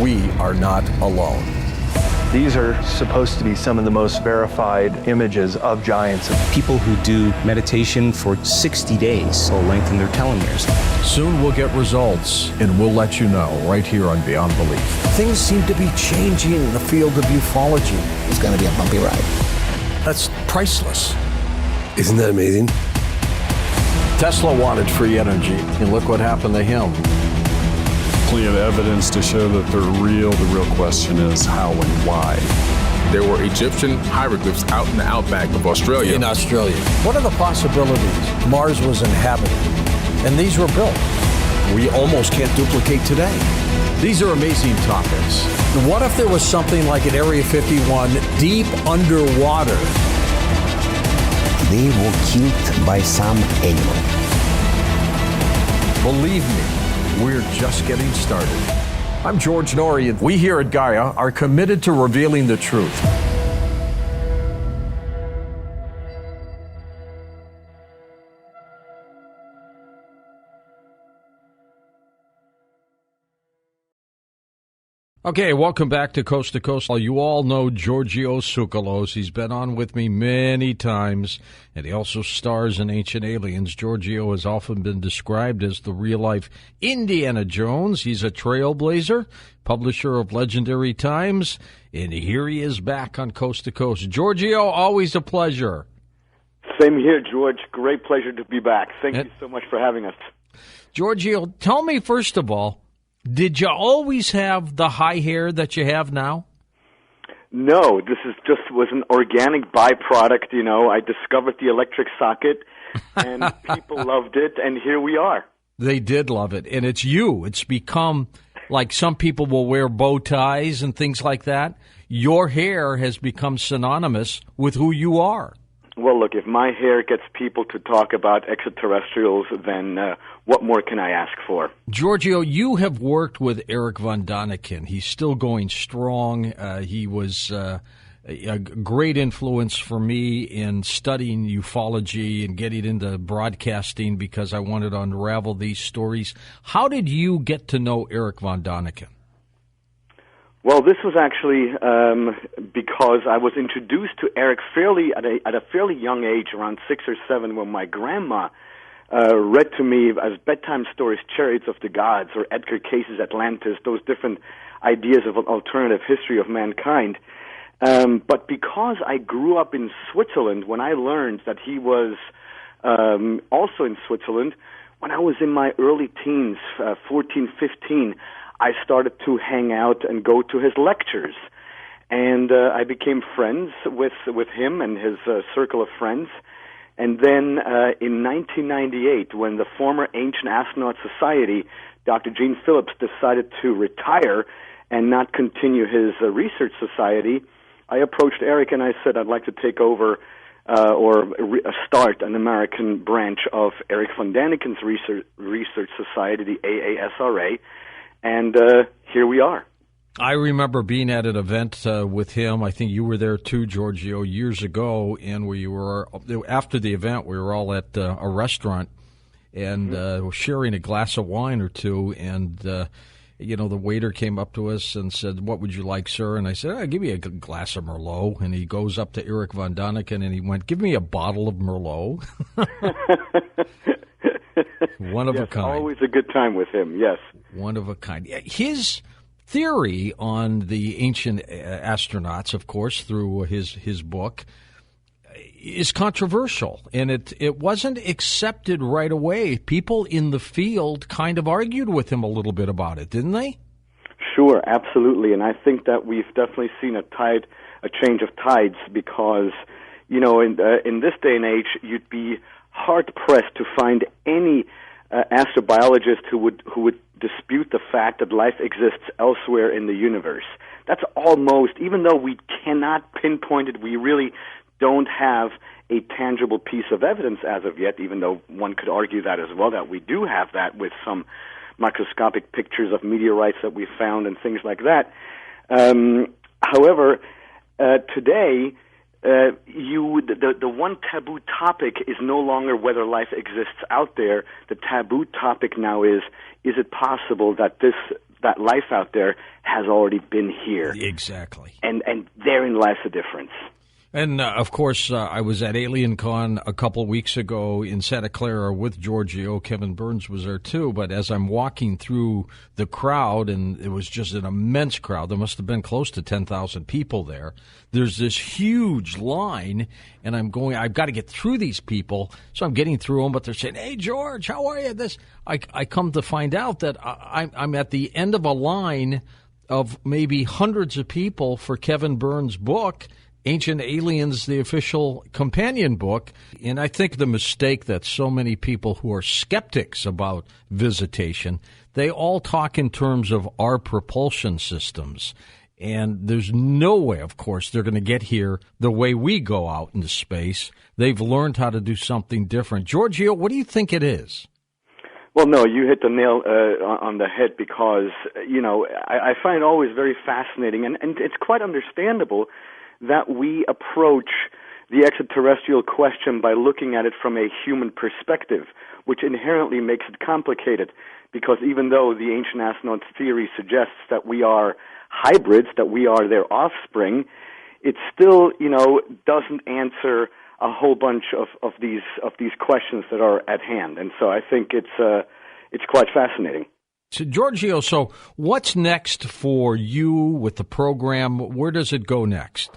we are not alone. These are supposed to be some of the most verified images of giants. People who do meditation for 60 days will lengthen their telomeres. Soon we'll get results, and we'll let you know right here on Beyond Belief. Things seem to be changing in the field of ufology. It's going to be a bumpy ride. That's priceless. Isn't that amazing? Tesla wanted free energy, and look what happened to him. Plenty of evidence to show that they're real. The real question is how and why. There were Egyptian hieroglyphs out in the outback of Australia. In Australia. What are the possibilities? Mars was inhabited, and these were built. We almost can't duplicate today. These are amazing topics. What if there was something like at Area 51 deep underwater? They were killed by some animal. Believe me, we're just getting started. I'm George Norrie, and we here at Gaia are committed to revealing the truth. Okay, welcome back to Coast. You all know Giorgio Tsoukalos. He's been on with me many times, and he also stars in Ancient Aliens. Giorgio has often been described as the real-life Indiana Jones. He's a trailblazer, publisher of Legendary Times, and here he is back on Coast to Coast. Giorgio, always a pleasure. Same here, George. Great pleasure to be back. Thank you so much for having us. Giorgio, tell me, first of all, did you always have the high hair that you have now? No, this was an organic byproduct. You know, I discovered the electric socket, and people loved it, and here we are. They did love it, and it's you. It's become like some people will wear bow ties and things like that. Your hair has become synonymous with who you are. Well, look, if my hair gets people to talk about extraterrestrials, then what more can I ask for? Giorgio, you have worked with Eric von Daniken. He's still going strong. He was a great influence for me in studying ufology and getting into broadcasting because I wanted to unravel these stories. How did you get to know Eric von Daniken? Well, this was actually because I was introduced to Eric at a fairly young age, around 6 or 7, when my grandma read to me as bedtime stories, Chariots of the Gods or Edgar Case's Atlantis, those different ideas of an alternative history of mankind. But because I grew up in Switzerland, when I learned that he was also in Switzerland, when I was in my early teens, 14, 15, I started to hang out and go to his lectures. And I became friends with him and his circle of friends. And then in 1998, when the former Ancient Astronaut Society, Dr. Gene Phillips, decided to retire and not continue his research society, I approached Eric and I said I'd like to take over or start an American branch of Eric von Daniken's research society, the AASRA. And here we are. I remember being at an event with him. I think you were there too, Giorgio, years ago. And we were after the event. We were all at a restaurant and sharing a glass of wine or two. And the waiter came up to us and said, "What would you like, sir?" And I said, "Give me a glass of Merlot." And he goes up to Eric von Daniken and he went, "Give me a bottle of Merlot." One of a kind. Always a good time with him, yes. One of a kind. His theory on the ancient astronauts, of course, through his book, is controversial, and it wasn't accepted right away. People in the field kind of argued with him a little bit about it, didn't they? Sure, absolutely, and I think that we've definitely seen a change of tides because, in this day and age, you'd be hard-pressed to find any astrobiologist who would dispute the fact that life exists elsewhere in the universe. That's almost, even though we cannot pinpoint it, we really don't have a tangible piece of evidence as of yet, even though one could argue that as well, that we do have that with some microscopic pictures of meteorites that we found and things like that. However, today, the one taboo topic is no longer whether life exists out there. The taboo topic now is it possible that that life out there has already been here. Exactly. And therein lies the difference. And, of course, I was at AlienCon a couple weeks ago in Santa Clara with Giorgio. Kevin Burns was there, too. But as I'm walking through the crowd, and it was just an immense crowd, there must have been close to 10,000 people there. There's this huge line, and I'm going, I've got to get through these people. So I'm getting through them, but they're saying, hey, George, how are you? I come to find out that I'm at the end of a line of maybe hundreds of people for Kevin Burns' book, Ancient Aliens, the official companion book. And I think the mistake that so many people who are skeptics about visitation, they all talk in terms of our propulsion systems. And there's no way, of course, they're going to get here the way we go out into space. They've learned how to do something different. Giorgio, what do you think it is? Well, no, you hit the nail on the head because, I find it always very fascinating, and it's quite understandable that we approach the extraterrestrial question by looking at it from a human perspective, which inherently makes it complicated, because even though the ancient astronaut theory suggests that we are hybrids, that we are their offspring, it still, doesn't answer a whole bunch of these questions that are at hand. And so I think it's quite fascinating. So, Giorgio, so what's next for you with the program? Where does it go next?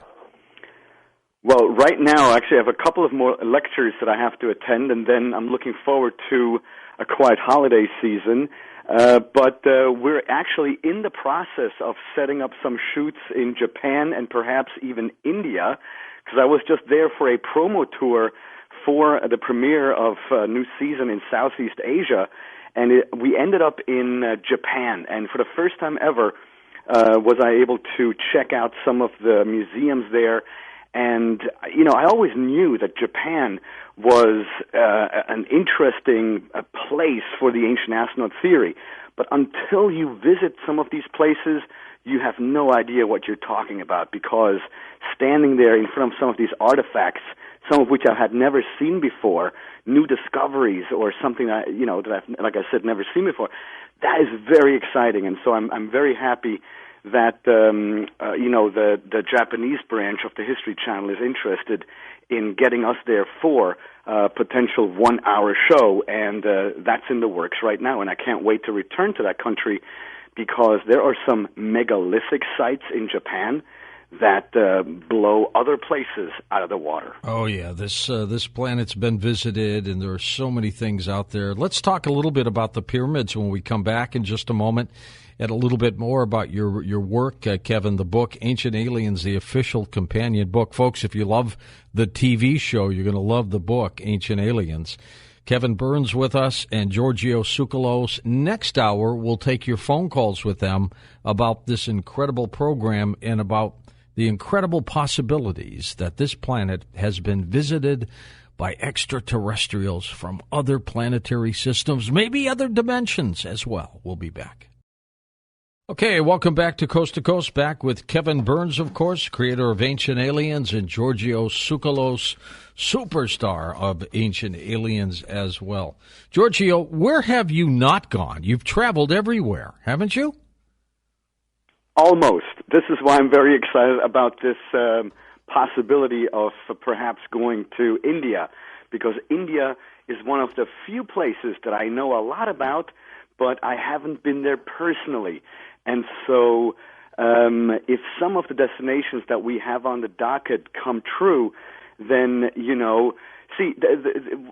Well, right now, actually, I have a couple of more lectures that I have to attend, and then I'm looking forward to a quiet holiday season. But we're actually in the process of setting up some shoots in Japan and perhaps even India, because I was just there for a promo tour for the premiere of a new season in Southeast Asia, and we ended up in Japan. And for the first time ever, was I able to check out some of the museums there. And, I always knew that Japan was an interesting place for the ancient astronaut theory. But until you visit some of these places, you have no idea what you're talking about, because standing there in front of some of these artifacts, some of which I had never seen before, new discoveries or something that, that I've, like I said, never seen before, that is very exciting. And so I'm very happy that the Japanese branch of the History Channel is interested in getting us there for a potential 1-hour show, and that's in the works right now, and I can't wait to return to that country, because there are some megalithic sites in Japan that blow other places out of the water. Oh, yeah. This planet's been visited, and there are so many things out there. Let's talk a little bit about the pyramids when we come back in just a moment, and a little bit more about your work, Kevin, the book, Ancient Aliens, the official companion book. Folks, if you love the TV show, you're going to love the book, Ancient Aliens. Kevin Burns with us and Giorgio Tsoukalos. Next hour, we'll take your phone calls with them about this incredible program and about the incredible possibilities that this planet has been visited by extraterrestrials from other planetary systems, maybe other dimensions as well. We'll be back. Okay, welcome back to Coast, back with Kevin Burns, of course, creator of Ancient Aliens, and Giorgio Tsoukalos, superstar of Ancient Aliens as well. Giorgio, where have you not gone? You've traveled everywhere, haven't you? Almost. This is why I'm very excited about this possibility of perhaps going to India, because India is one of the few places that I know a lot about, but I haven't been there personally. And so if some of the destinations that we have on the docket come true, then,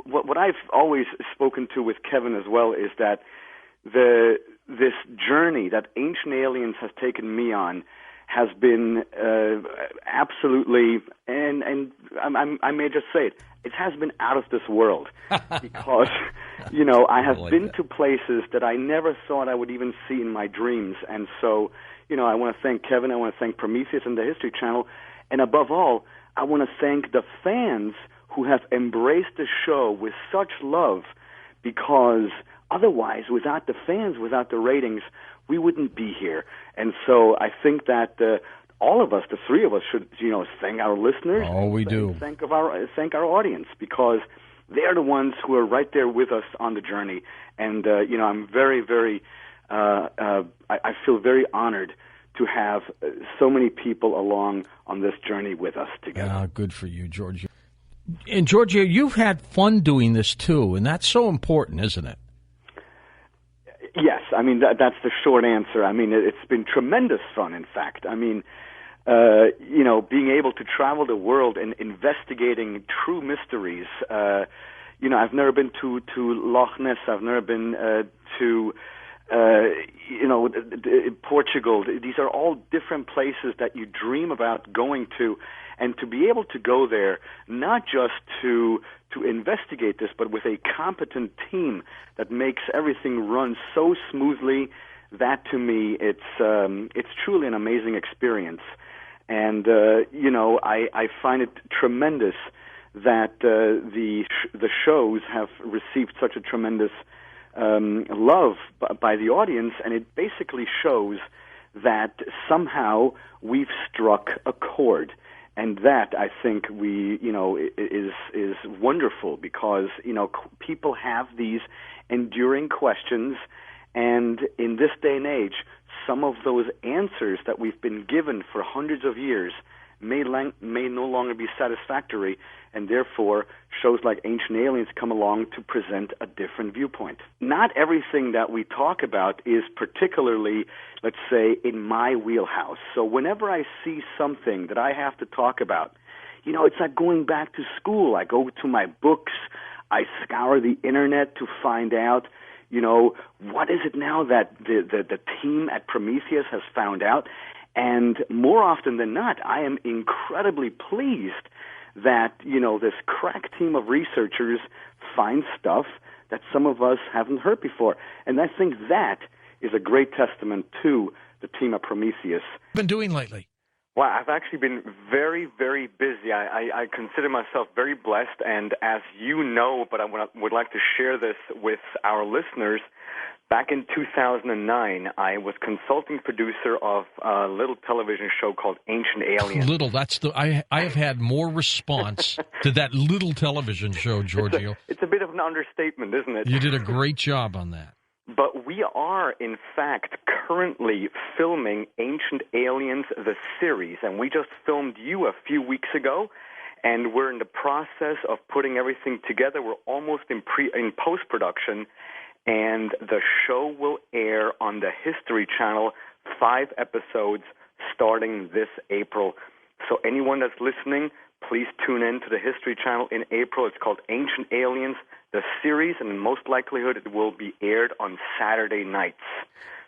what I've always spoken to with Kevin as well is that this journey that Ancient Aliens has taken me on has been absolutely, and I may just say it has been out of this world, because, I have been to places that I never thought I would even see in my dreams. And so, I want to thank Kevin, I want to thank Prometheus and the History Channel, and above all, I want to thank the fans who have embraced the show with such love, because otherwise, without the fans, without the ratings, we wouldn't be here. And so I think that all of us, the three of us, should thank our listeners. Oh, we do. Thank our audience, because they're the ones who are right there with us on the journey. And I'm very, very I feel very honored to have so many people along on this journey with us together. Good for you, Giorgio. And Giorgio, you've had fun doing this too, and that's so important, isn't it? Yes, I mean that's the short answer. I mean it's been tremendous fun. In fact, I mean, being able to travel the world and investigating true mysteries. I've never been to Loch Ness. I've never been to Portugal. These are all different places that you dream about going to, and to be able to go there, not just to investigate this, but with a competent team that makes everything run so smoothly. That to me, it's truly an amazing experience, and I find it tremendous that the shows have received such a tremendous love by the audience, and it basically shows that somehow we've struck a chord, and that I think is wonderful, because people have these enduring questions, and in this day and age, some of those answers that we've been given for hundreds of years may no longer be satisfactory, and therefore shows like Ancient Aliens come along to present a different viewpoint. Not everything that we talk about is particularly, let's say, in my wheelhouse. So whenever I see something that I have to talk about, it's like going back to school. I go to my books, I scour the internet to find out, what is it now that the team at Prometheus has found out. And more often than not, I am incredibly pleased that, this crack team of researchers find stuff that some of us haven't heard before. And I think that is a great testament to the team at Prometheus. Been doing lately? Well, I've actually been very, very busy. I consider myself very blessed, and as you know, but I would like to share this with our listeners, back in 2009, I was consulting producer of a little television show called Ancient Aliens. Little, I have had more response to that little television show, Giorgio. It's a bit of an understatement, isn't it? You did a great job on that. But we are, in fact, currently filming Ancient Aliens, the series, and we just filmed you a few weeks ago, and we're in the process of putting everything together. We're almost in post-production, and the show will air on the History Channel, 5 episodes starting this April. So anyone that's listening, please tune in to the History Channel in April. It's called Ancient Aliens, the series, and in most likelihood it will be aired on Saturday nights.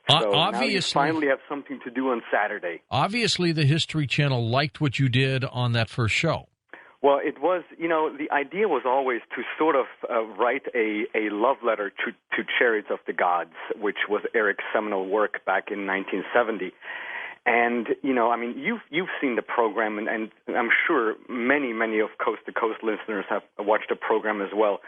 So now you finally have something to do on Saturday. Obviously, the History Channel liked what you did on that first show. Well, it was, the idea was always to sort of write a love letter to Chariots of the Gods, which was Eric's seminal work back in 1970. And, you've seen the program, and I'm sure many of Coast to Coast listeners have watched the program as well.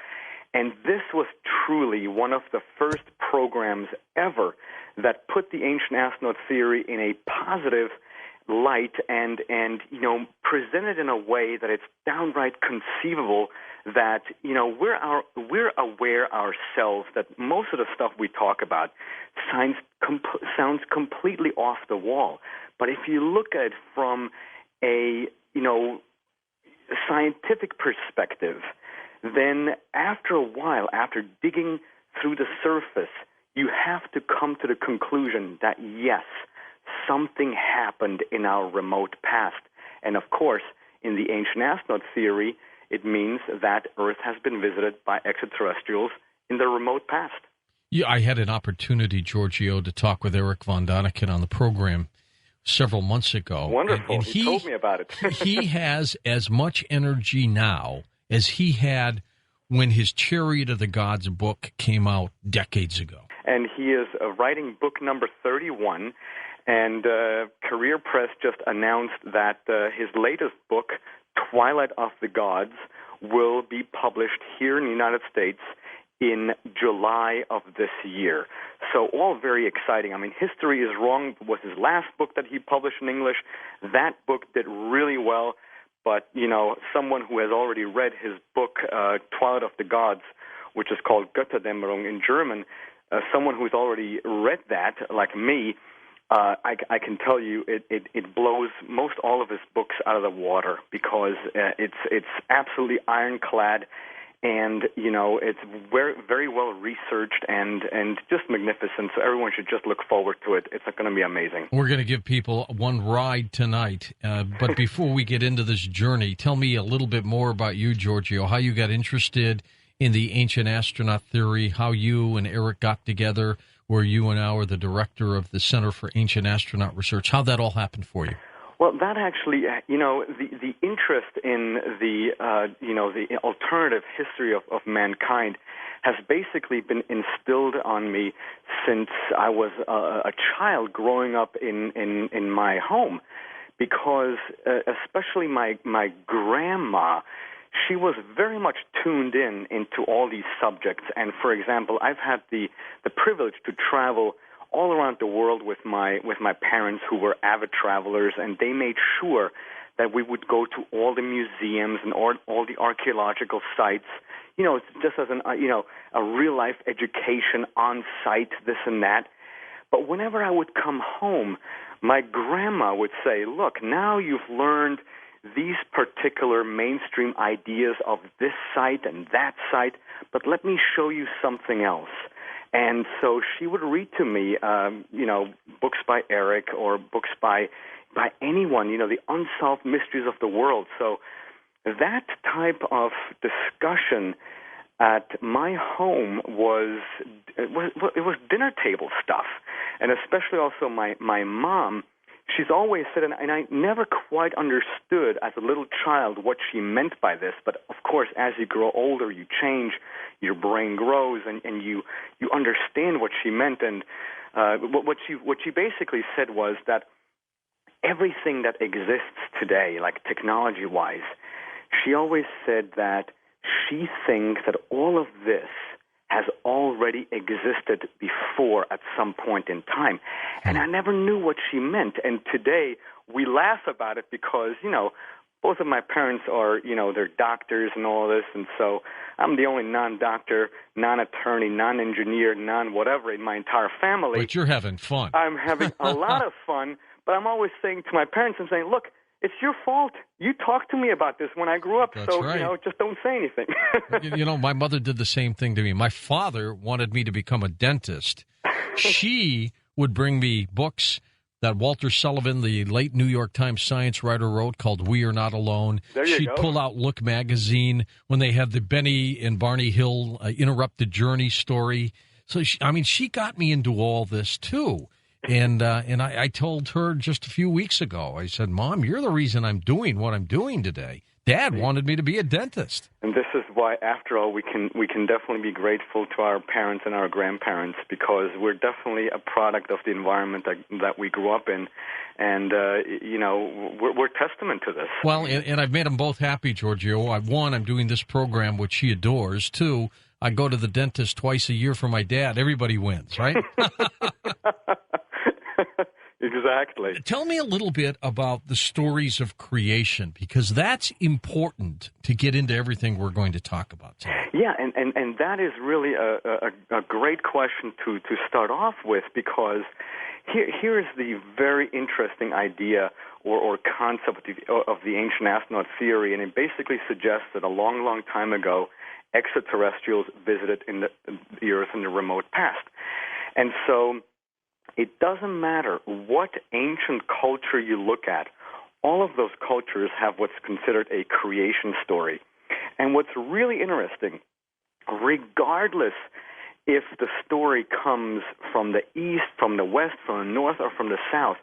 And this was truly one of the first programs ever that put the ancient astronaut theory in a positive light and presented in a way that it's downright conceivable that, we're aware ourselves that most of the stuff we talk about sounds completely off the wall. But if you look at it from a, scientific perspective, then after a while, after digging through the surface, you have to come to the conclusion that, yes, something happened in our remote past. And of course, in the ancient astronaut theory, it means that Earth has been visited by extraterrestrials in the remote past. Yeah, I had an opportunity, Giorgio, to talk with Eric von Daniken on the program several months ago. Wonderful. And he told me about it. He has as much energy now as he had when his Chariot of the Gods book came out decades ago. And he is writing book number 31, and Career Press just announced that his latest book, Twilight of the Gods, will be published here in the United States in July of this year. So all very exciting. History is Wrong was his last book that he published in English. That book did really well. But, someone who has already read his book, Twilight of the Gods, which is called Götterdämmerung in German, someone who's already read that, like me, I can tell you it blows most all of his books out of the water because it's absolutely ironclad. And, it's very, very well researched and just magnificent. So everyone should just look forward to it. It's going to be amazing. We're going to give people one ride tonight. But before we get into this journey, tell me a little bit more about you, Giorgio, how you got interested in the ancient astronaut theory, how you and Eric got together, where you and now are the director of the Center for Ancient Astronaut Research. How that all happened for you? Well, that actually, the interest in the alternative history of mankind has basically been instilled on me since I was a child growing up in my home, because especially my grandma, she was very much tuned into all these subjects. And for example, I've had the privilege to travel all around the world with my parents, who were avid travelers, and they made sure that we would go to all the museums and all the archaeological sites, just as a real life education on site, this and that. But whenever I would come home, my grandma would say, "Look, now you've learned these particular mainstream ideas of this site and that site, but let me show you something else." And so she would read to me, books by Eric or books by anyone, the unsolved mysteries of the world. So that type of discussion at my home was dinner table stuff, and especially also my mom. She's always said, and I never quite understood as a little child what she meant by this, but of course, as you grow older, you change, your brain grows, and you understand what she meant. And what she basically said was that everything that exists today, like technology-wise, she always said that she thinks that all of this has already existed before at some point in time. And I never knew what she meant. And today we laugh about it because, both of my parents are, they're doctors and all this. And so I'm the only non-doctor, non-attorney, non-engineer, non-whatever in my entire family. But you're having fun. I'm having a lot of fun. But I'm always saying to my parents, I'm saying, look, it's your fault. You talked to me about this when I grew up, That's so, right. Just don't say anything. My mother did the same thing to me. My father wanted me to become a dentist. She would bring me books that Walter Sullivan, the late New York Times science writer, wrote called We Are Not Alone. There you She'd go. pull out Look magazine when they had the Benny and Barney Hill Interrupted Journey story. So, she got me into all this, too. And I told her just a few weeks ago, I said, "Mom, you're the reason I'm doing what I'm doing today. Dad wanted me to be a dentist." And this is why, after all, we can definitely be grateful to our parents and our grandparents, because we're definitely a product of the environment that we grew up in, and we're testament to this. Well, and I've made them both happy, Giorgio. One, I'm doing this program which she adores. Two, I go to the dentist twice a year for my dad. Everybody wins, right? Exactly. Tell me a little bit about the stories of creation, because that's important to get into everything we're going to talk about today. Yeah, and that is really a great question to start off with, because here is the very interesting idea or concept of the ancient astronaut theory, and it basically suggests that a long, long time ago, extraterrestrials visited in the Earth in the remote past. And so it doesn't matter what ancient culture you look at, all of those cultures have what's considered a creation story. And what's really interesting, regardless if the story comes from the east, from the west, from the north, or from the south,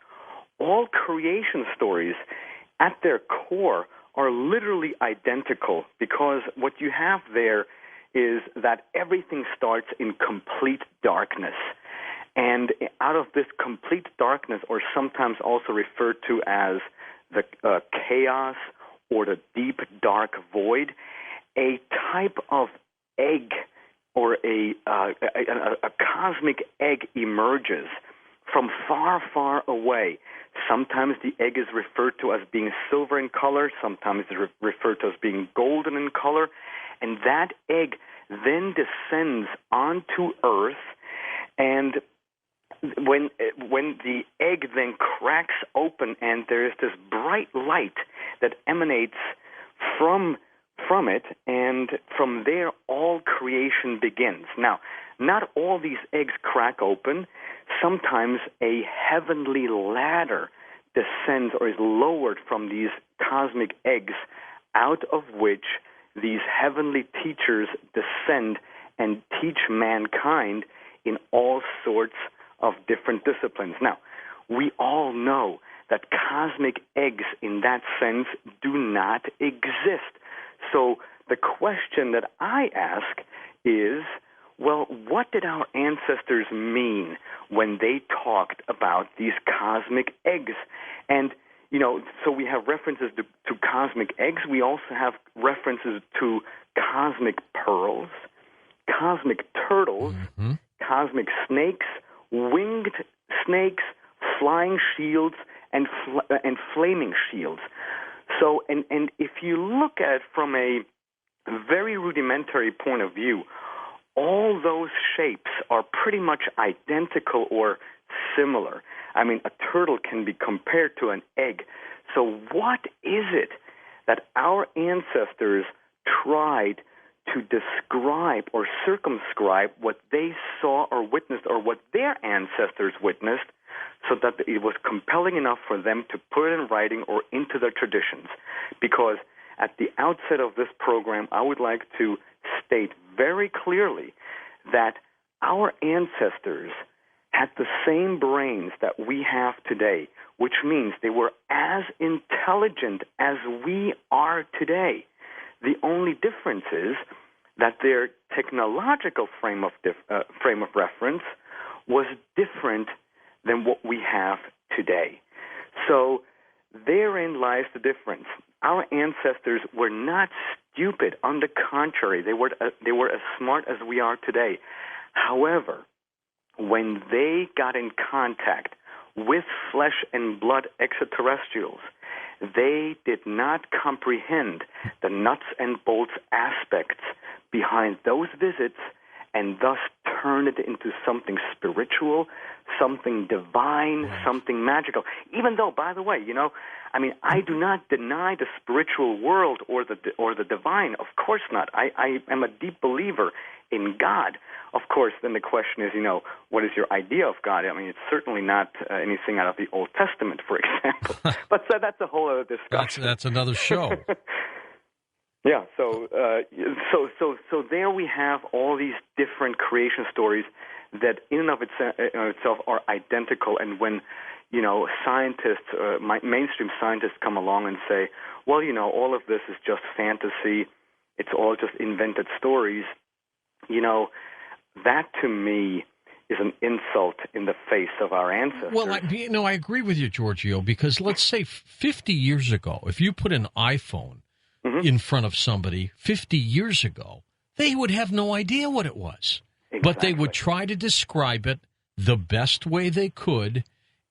all creation stories at their core are literally identical, because what you have there is that everything starts in complete darkness. And out of this complete darkness, or sometimes also referred to as the chaos or the deep dark void, a type of egg or a cosmic egg emerges from far, far away. Sometimes the egg is referred to as being silver in color, sometimes it's referred to as being golden in color, and that egg then descends onto Earth And when the egg then cracks open and there is this bright light that emanates from it, and from there all creation begins. Now, not all these eggs crack open. Sometimes a heavenly ladder descends or is lowered from these cosmic eggs, out of which these heavenly teachers descend and teach mankind in all sorts of different disciplines. Now, we all know that cosmic eggs in that sense do not exist. So the question that I ask is, well, what did our ancestors mean when they talked about these cosmic eggs? And, so we have references to cosmic eggs. We also have references to cosmic pearls, cosmic turtles, cosmic snakes, winged snakes, flying shields, and flaming shields. So, and if you look at it from a very rudimentary point of view, all those shapes are pretty much identical or similar. I mean, a turtle can be compared to an egg. So what is it that our ancestors tried to describe or circumscribe what they saw or witnessed, or what their ancestors witnessed, so that it was compelling enough for them to put it in writing or into their traditions? Because at the outset of this program, I would like to state very clearly that our ancestors had the same brains that we have today, which means they were as intelligent as we are today. The only difference is that their technological frame of reference was different than what we have today. So therein lies the difference. Our ancestors were not stupid. On the contrary, they were as smart as we are today. However, when they got in contact with flesh and blood extraterrestrials, they did not comprehend the nuts and bolts aspects behind those visits, and thus turned it into something spiritual, something divine, something magical. Even though, by the way, I do not deny the spiritual world or the divine. Of course not. I am a deep believer in God. Of course, then the question is, what is your idea of God? I mean, it's certainly not anything out of the Old Testament, for example. But that's a whole other discussion. That's another show. Yeah, so there we have all these different creation stories that in and of itself are identical. And when, scientists, mainstream scientists come along and say, well, all of this is just fantasy, it's all just invented stories, that to me is an insult in the face of our ancestors. Well, I agree with you, Giorgio, because let's say 50 years ago, if you put an iPhone in front of somebody 50 years ago, they would have no idea what it was. Exactly. But they would try to describe it the best way they could,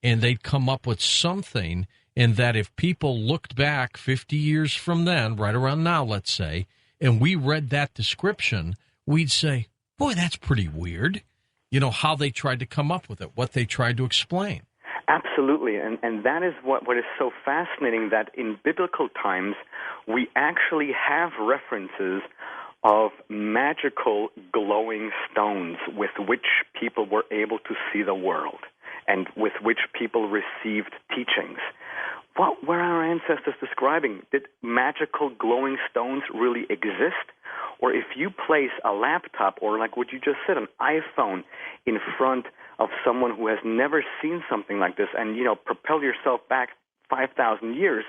and they'd come up with something, and that if people looked back 50 years from then, right around now, let's say, and we read that description, we'd say, boy, that's pretty weird. How they tried to come up with it, what they tried to explain. Absolutely, and that is what is so fascinating, that in biblical times we actually have references of magical glowing stones with which people were able to see the world and with which people received teachings. What were our ancestors describing? Did magical glowing stones really exist? Or if you place a laptop, or like what you just said, an iPhone in front of someone who has never seen something like this, and, propel yourself back 5,000 years,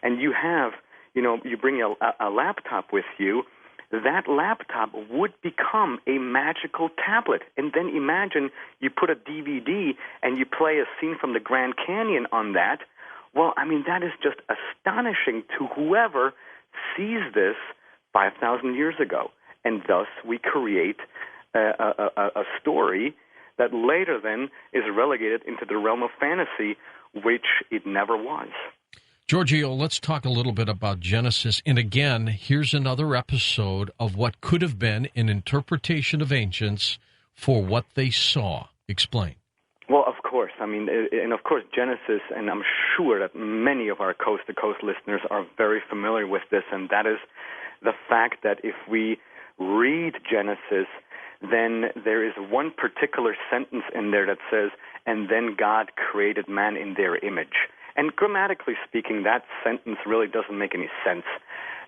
and you have, you bring a laptop with you, that laptop would become a magical tablet. And then imagine you put a DVD and you play a scene from the Grand Canyon on that. Well, that is just astonishing to whoever sees this 5,000 years ago. And thus we create a story that later then is relegated into the realm of fantasy, which it never was. Giorgio, let's talk a little bit about Genesis. And again, here's another episode of what could have been an interpretation of ancients for what they saw. Explain. Well, of course. I mean, and of course, Genesis, and I'm sure that many of our coast-to-coast listeners are very familiar with this, and that is the fact that if we read Genesis, then there is one particular sentence in there that says, "And then God created man in their image." And grammatically speaking, that sentence really doesn't make any sense.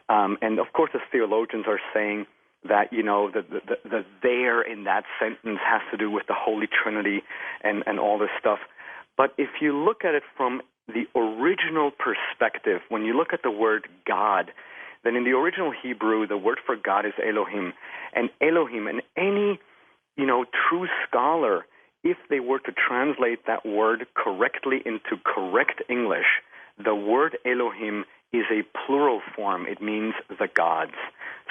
And of course, the theologians are saying that, the there in that sentence has to do with the Holy Trinity and all this stuff. But if you look at it from the original perspective, when you look at the word God, then in the original Hebrew, the word for God is Elohim. And Elohim, and any, true scholar, if they were to translate that word correctly into correct English, the word Elohim is a plural form. It means the gods.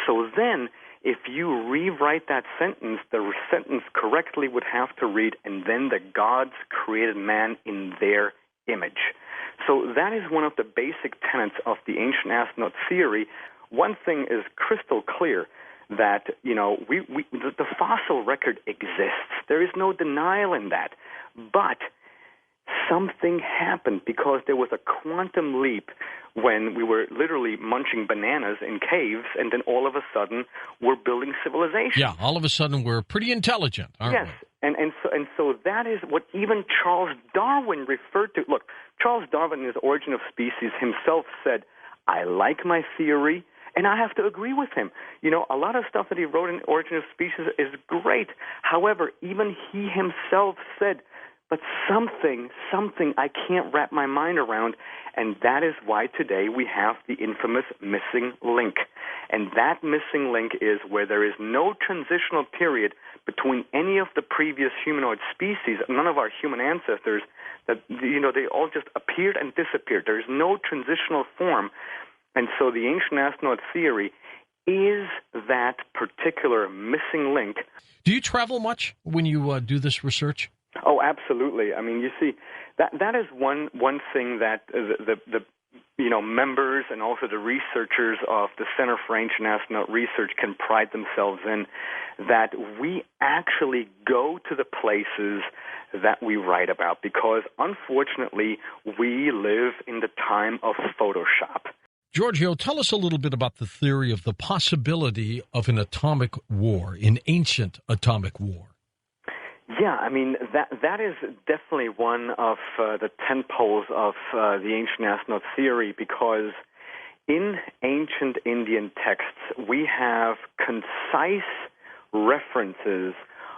So then, if you rewrite that sentence, the sentence correctly would have to read, "And then the gods created man in their image." So that is one of the basic tenets of the ancient astronaut theory. One thing is crystal clear, that, the fossil record exists. There is no denial in that. But something happened because there was a quantum leap when we were literally munching bananas in caves, and then all of a sudden we're building civilization. Yeah, all of a sudden we're pretty intelligent, aren't we? Yes, and so that is what even Charles Darwin referred to. Look, Charles Darwin in his Origin of Species himself said, "I like my theory, and I have to agree with him." A lot of stuff that he wrote in Origin of Species is great. However, even he himself said, but something I can't wrap my mind around, and that is why today we have the infamous missing link. And that missing link is where there is no transitional period between any of the previous humanoid species, none of our human ancestors, that, they all just appeared and disappeared. There is no transitional form. And so the ancient astronaut theory is that particular missing link. Do you travel much when you do this research? Oh, absolutely. I mean, you see, that is one thing that the members and also the researchers of the Center for Ancient Astronaut Research can pride themselves in, that we actually go to the places that we write about, because unfortunately we live in the time of Photoshop. Giorgio, tell us a little bit about the theory of the possibility of an atomic war, an ancient atomic war. Yeah, I mean, that is definitely one of the tentpoles of the ancient astronaut theory, because in ancient Indian texts we have concise references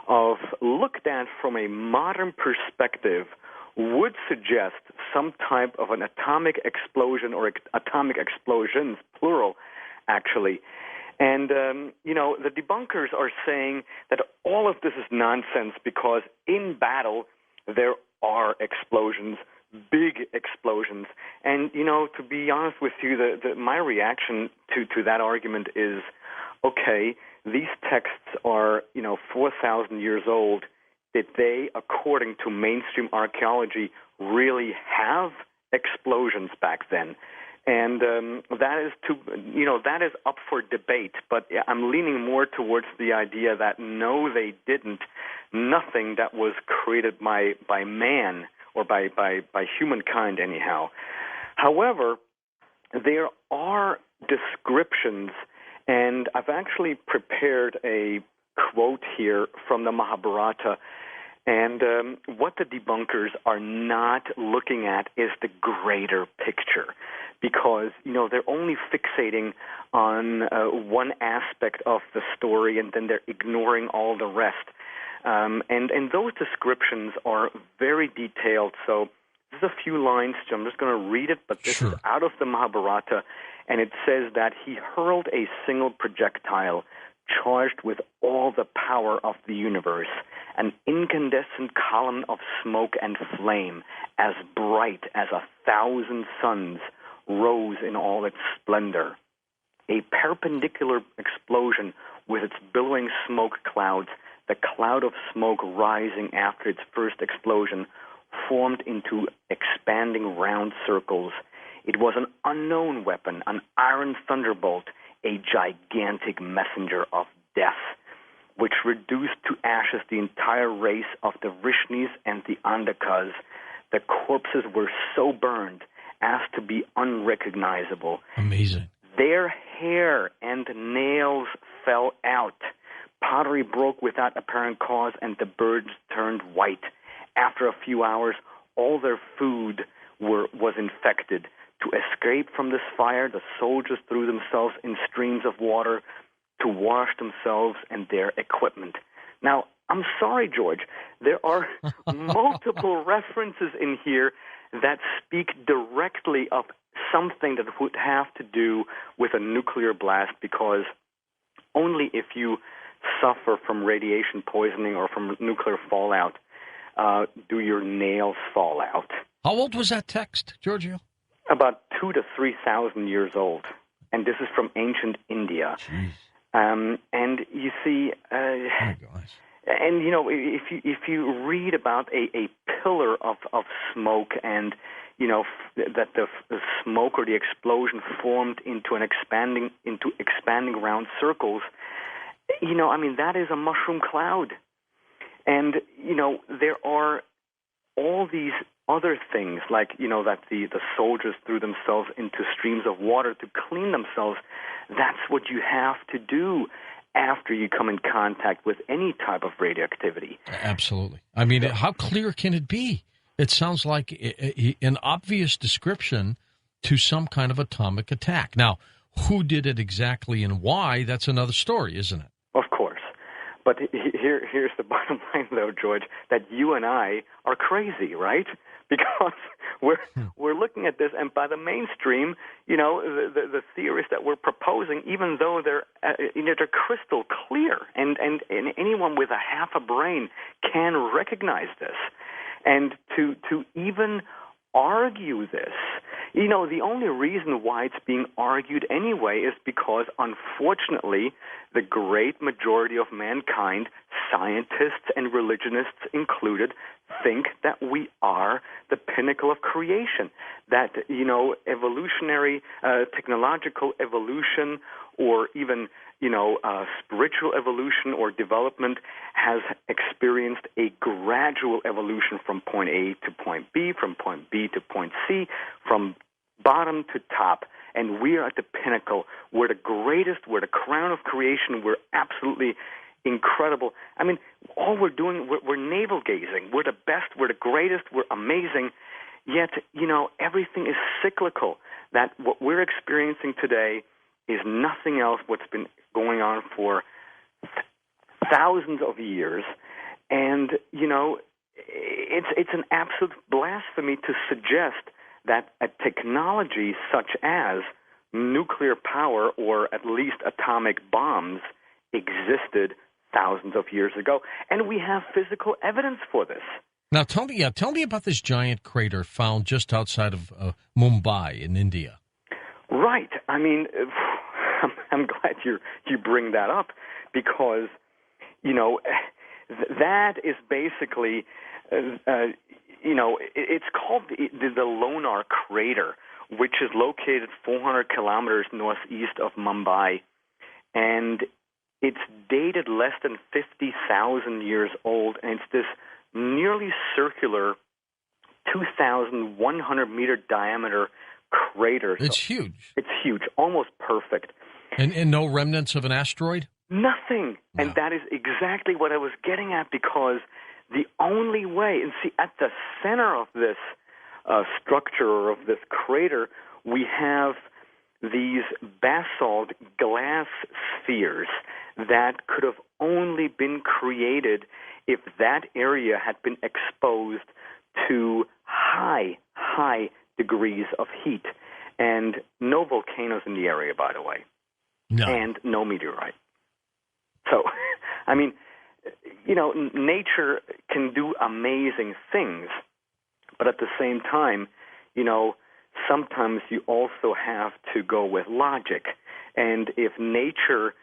of, looked at from a modern perspective, would suggest some type of an atomic explosion, or atomic explosions, plural, actually. And, the debunkers are saying that all of this is nonsense, because in battle there are explosions, big explosions. And, to be honest with you, my reaction to that argument is, okay, these texts are, 4,000 years old. Did they, according to mainstream archaeology, really have explosions back then? And that is up for debate. But I'm leaning more towards the idea that no, they didn't. Nothing that was created by man, or by humankind anyhow. However, there are descriptions, and I've actually prepared a quote here from the Mahabharata. And what the debunkers are not looking at is the greater picture, because, they're only fixating on one aspect of the story, and then they're ignoring all the rest. And those descriptions are very detailed. So there's a few lines. I'm just going to read it, but this is out of the Mahabharata, and it says that he hurled a single projectile charged with all the power of the universe, an incandescent column of smoke and flame, as bright as 1,000 suns, rose in all its splendor. A perpendicular explosion with its billowing smoke clouds, the cloud of smoke rising after its first explosion, formed into expanding round circles. It was an unknown weapon, an iron thunderbolt, a gigantic messenger of death. which reduced to ashes the entire race of the Vrishnis and the Andakas. The corpses were so burned as to be unrecognizable. Amazing. Their hair and nails fell out. Pottery broke without apparent cause, and the birds turned white. After a few hours, all their food was infected. To escape from this fire, the soldiers threw themselves in streams of water to wash themselves and their equipment. Now, I'm sorry, George, there are multiple references in here that speak directly of something that would have to do with a nuclear blast, because only if you suffer from radiation poisoning or from nuclear fallout do your nails fall out. How old was that text, Giorgio? About 2,000 to 3,000 years old, and this is from ancient India. And you see, and you know, if you read about a pillar of smoke, and you know that the smoke or the explosion formed into expanding round circles, you know, I mean, that is a mushroom cloud. And you know, there are all these other things, like, you know, that the soldiers threw themselves into streams of water to clean themselves. That's what you have to do after you come in contact with any type of radioactivity. Absolutely. I mean, how clear can it be? It sounds like an obvious description to some kind of atomic attack. Now, who did it exactly and why, that's another story, isn't it? Of course. But here's the bottom line, though, George, that you and I are crazy, right? Because we're looking at this, and by the mainstream, you know, the theories that we're proposing, even though they're crystal clear, and anyone with a half a brain can recognize this, and to even argue this, you know, the only reason why it's being argued anyway is because, unfortunately, the great majority of mankind, scientists and religionists included, think that we are the pinnacle of creation, that, you know, evolutionary, technological evolution, or even, you know, spiritual evolution or development has experienced a gradual evolution from point A to point B, from point B to point C, from bottom to top, and we are at the pinnacle. We're the greatest. We're the crown of creation. We're absolutely incredible. I mean, all we're doing, we're navel-gazing. We're the best. We're the greatest. We're amazing. Yet, you know, everything is cyclical. That what we're experiencing today is nothing else what's been going on for thousands of years. And, you know, it's an absolute blasphemy to suggest that a technology such as nuclear power, or at least atomic bombs, existed thousands of years ago. And we have physical evidence for this. Now, tell me about this giant crater found just outside of Mumbai in India. Right. I mean, I'm glad you bring that up, because, you know, that is basically, you know, it's called the Lonar Crater, which is located 400 kilometers northeast of Mumbai, and it's dated less than 50,000 years old, and it's this nearly circular 2,100-meter diameter crater. It's huge. It's huge, almost perfect. And no remnants of an asteroid? Nothing. No. And that is exactly what I was getting at, because the only way, and see, at the center of this structure, or of this crater, we have these basalt glass spheres that could have only been created if that area had been exposed to high degrees of heat. And no volcanoes in the area, by the way. No. And no meteorite. So, I mean, you know, nature can do amazing things, but at the same time, you know, sometimes you also have to go with logic. And if nature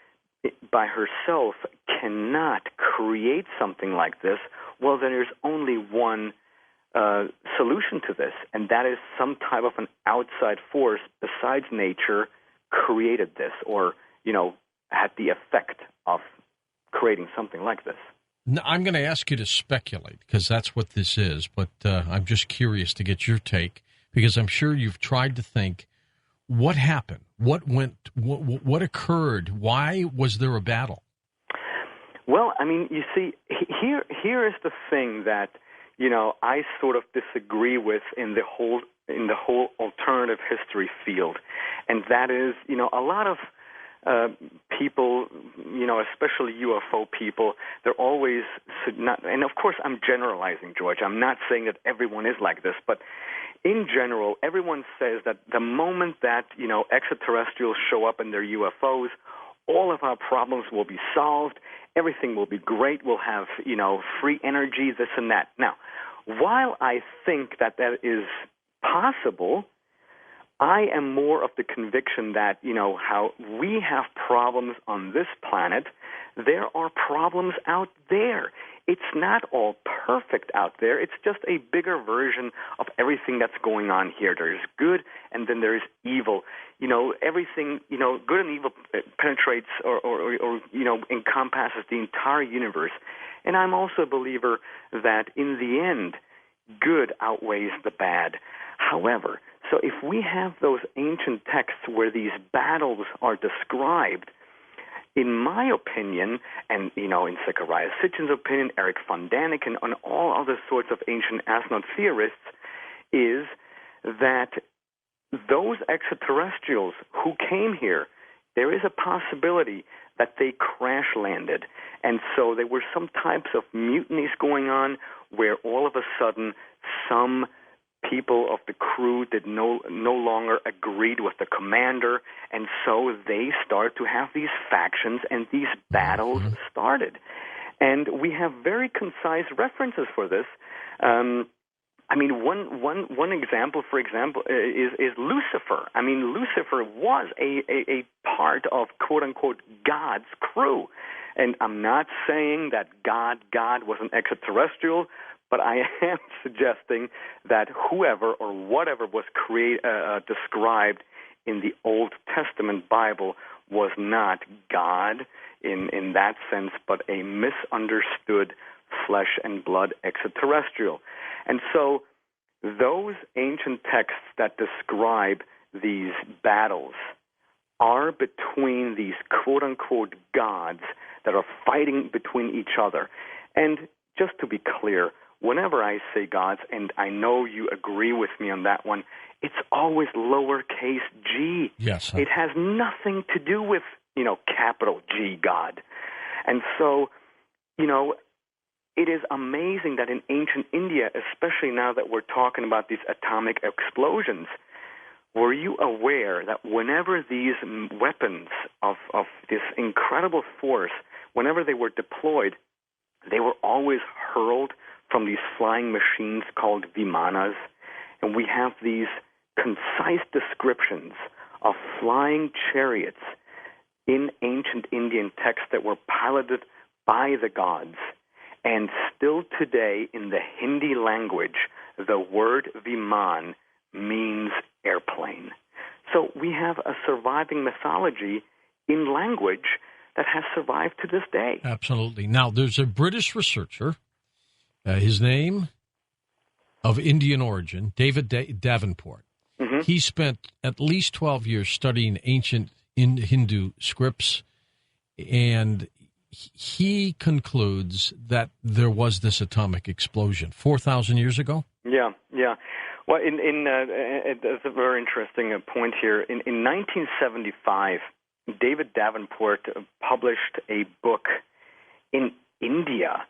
by herself cannot create something like this, well, then there's only one solution to this, and that is some type of an outside force besides nature created this, or, you know, had the effect of creating something like this. Now, I'm going to ask you to speculate, because that's what this is, but I'm just curious to get your take, because I'm sure you've tried to think, what happened? What occurred? Why was there a battle? Well, I mean, you see, here is the thing that, I sort of disagree with in the whole alternative history field, and that is, a lot of people, especially UFO people, they're always not, and of course I'm generalizing, George. I'm not saying that everyone is like this, but in general, everyone says that the moment that, extraterrestrials show up in their UFOs, all of our problems will be solved, everything will be great, we'll have, free energy, this and that. Now, while I think that is possible, I am more of the conviction that, how we have problems on this planet, there are problems out there. It's not all perfect out there. It's just a bigger version of everything that's going on here. There's good, and then there's evil. Everything, good and evil penetrates or encompasses the entire universe. And I'm also a believer that in the end, good outweighs the bad. However, so if we have those ancient texts where these battles are described, in my opinion, and, in Zechariah Sitchin's opinion, Eric von Daniken, and all other sorts of ancient astronaut theorists, is that those extraterrestrials who came here, there is a possibility that they crash landed. And so there were some types of mutinies going on where all of a sudden some people of the crew did no longer agreed with the commander, and so they start to have these factions, and these battles started. And we have very concise references for this. One example, for example, is Lucifer. I mean, Lucifer was a part of quote-unquote God's crew. And I'm not saying that God was an extraterrestrial, but I am suggesting that whoever or whatever was described in the Old Testament Bible was not God in that sense, but a misunderstood flesh and blood extraterrestrial. And so those ancient texts that describe these battles are between these quote-unquote gods that are fighting between each other. And just to be clear, whenever I say gods, and I know you agree with me on that one, it's always lowercase g. Yes. It has nothing to do with, capital G, God. And so, it is amazing that in ancient India, especially now that we're talking about these atomic explosions, were you aware that whenever these weapons of this incredible force, whenever they were deployed, they were always hurled from these flying machines called vimanas? And we have these concise descriptions of flying chariots in ancient Indian texts that were piloted by the gods. And still today, in the Hindi language, the word viman means airplane. So we have a surviving mythology in language that has survived to this day. Absolutely. Now, there's a British researcher, his name of Indian origin, David Davenport. Mm-hmm. He spent at least 12 years studying ancient Hindu scripts, and he concludes that there was this atomic explosion 4,000 years ago. Yeah. Well, it's a very interesting point here. In 1975, David Davenport published a book in India.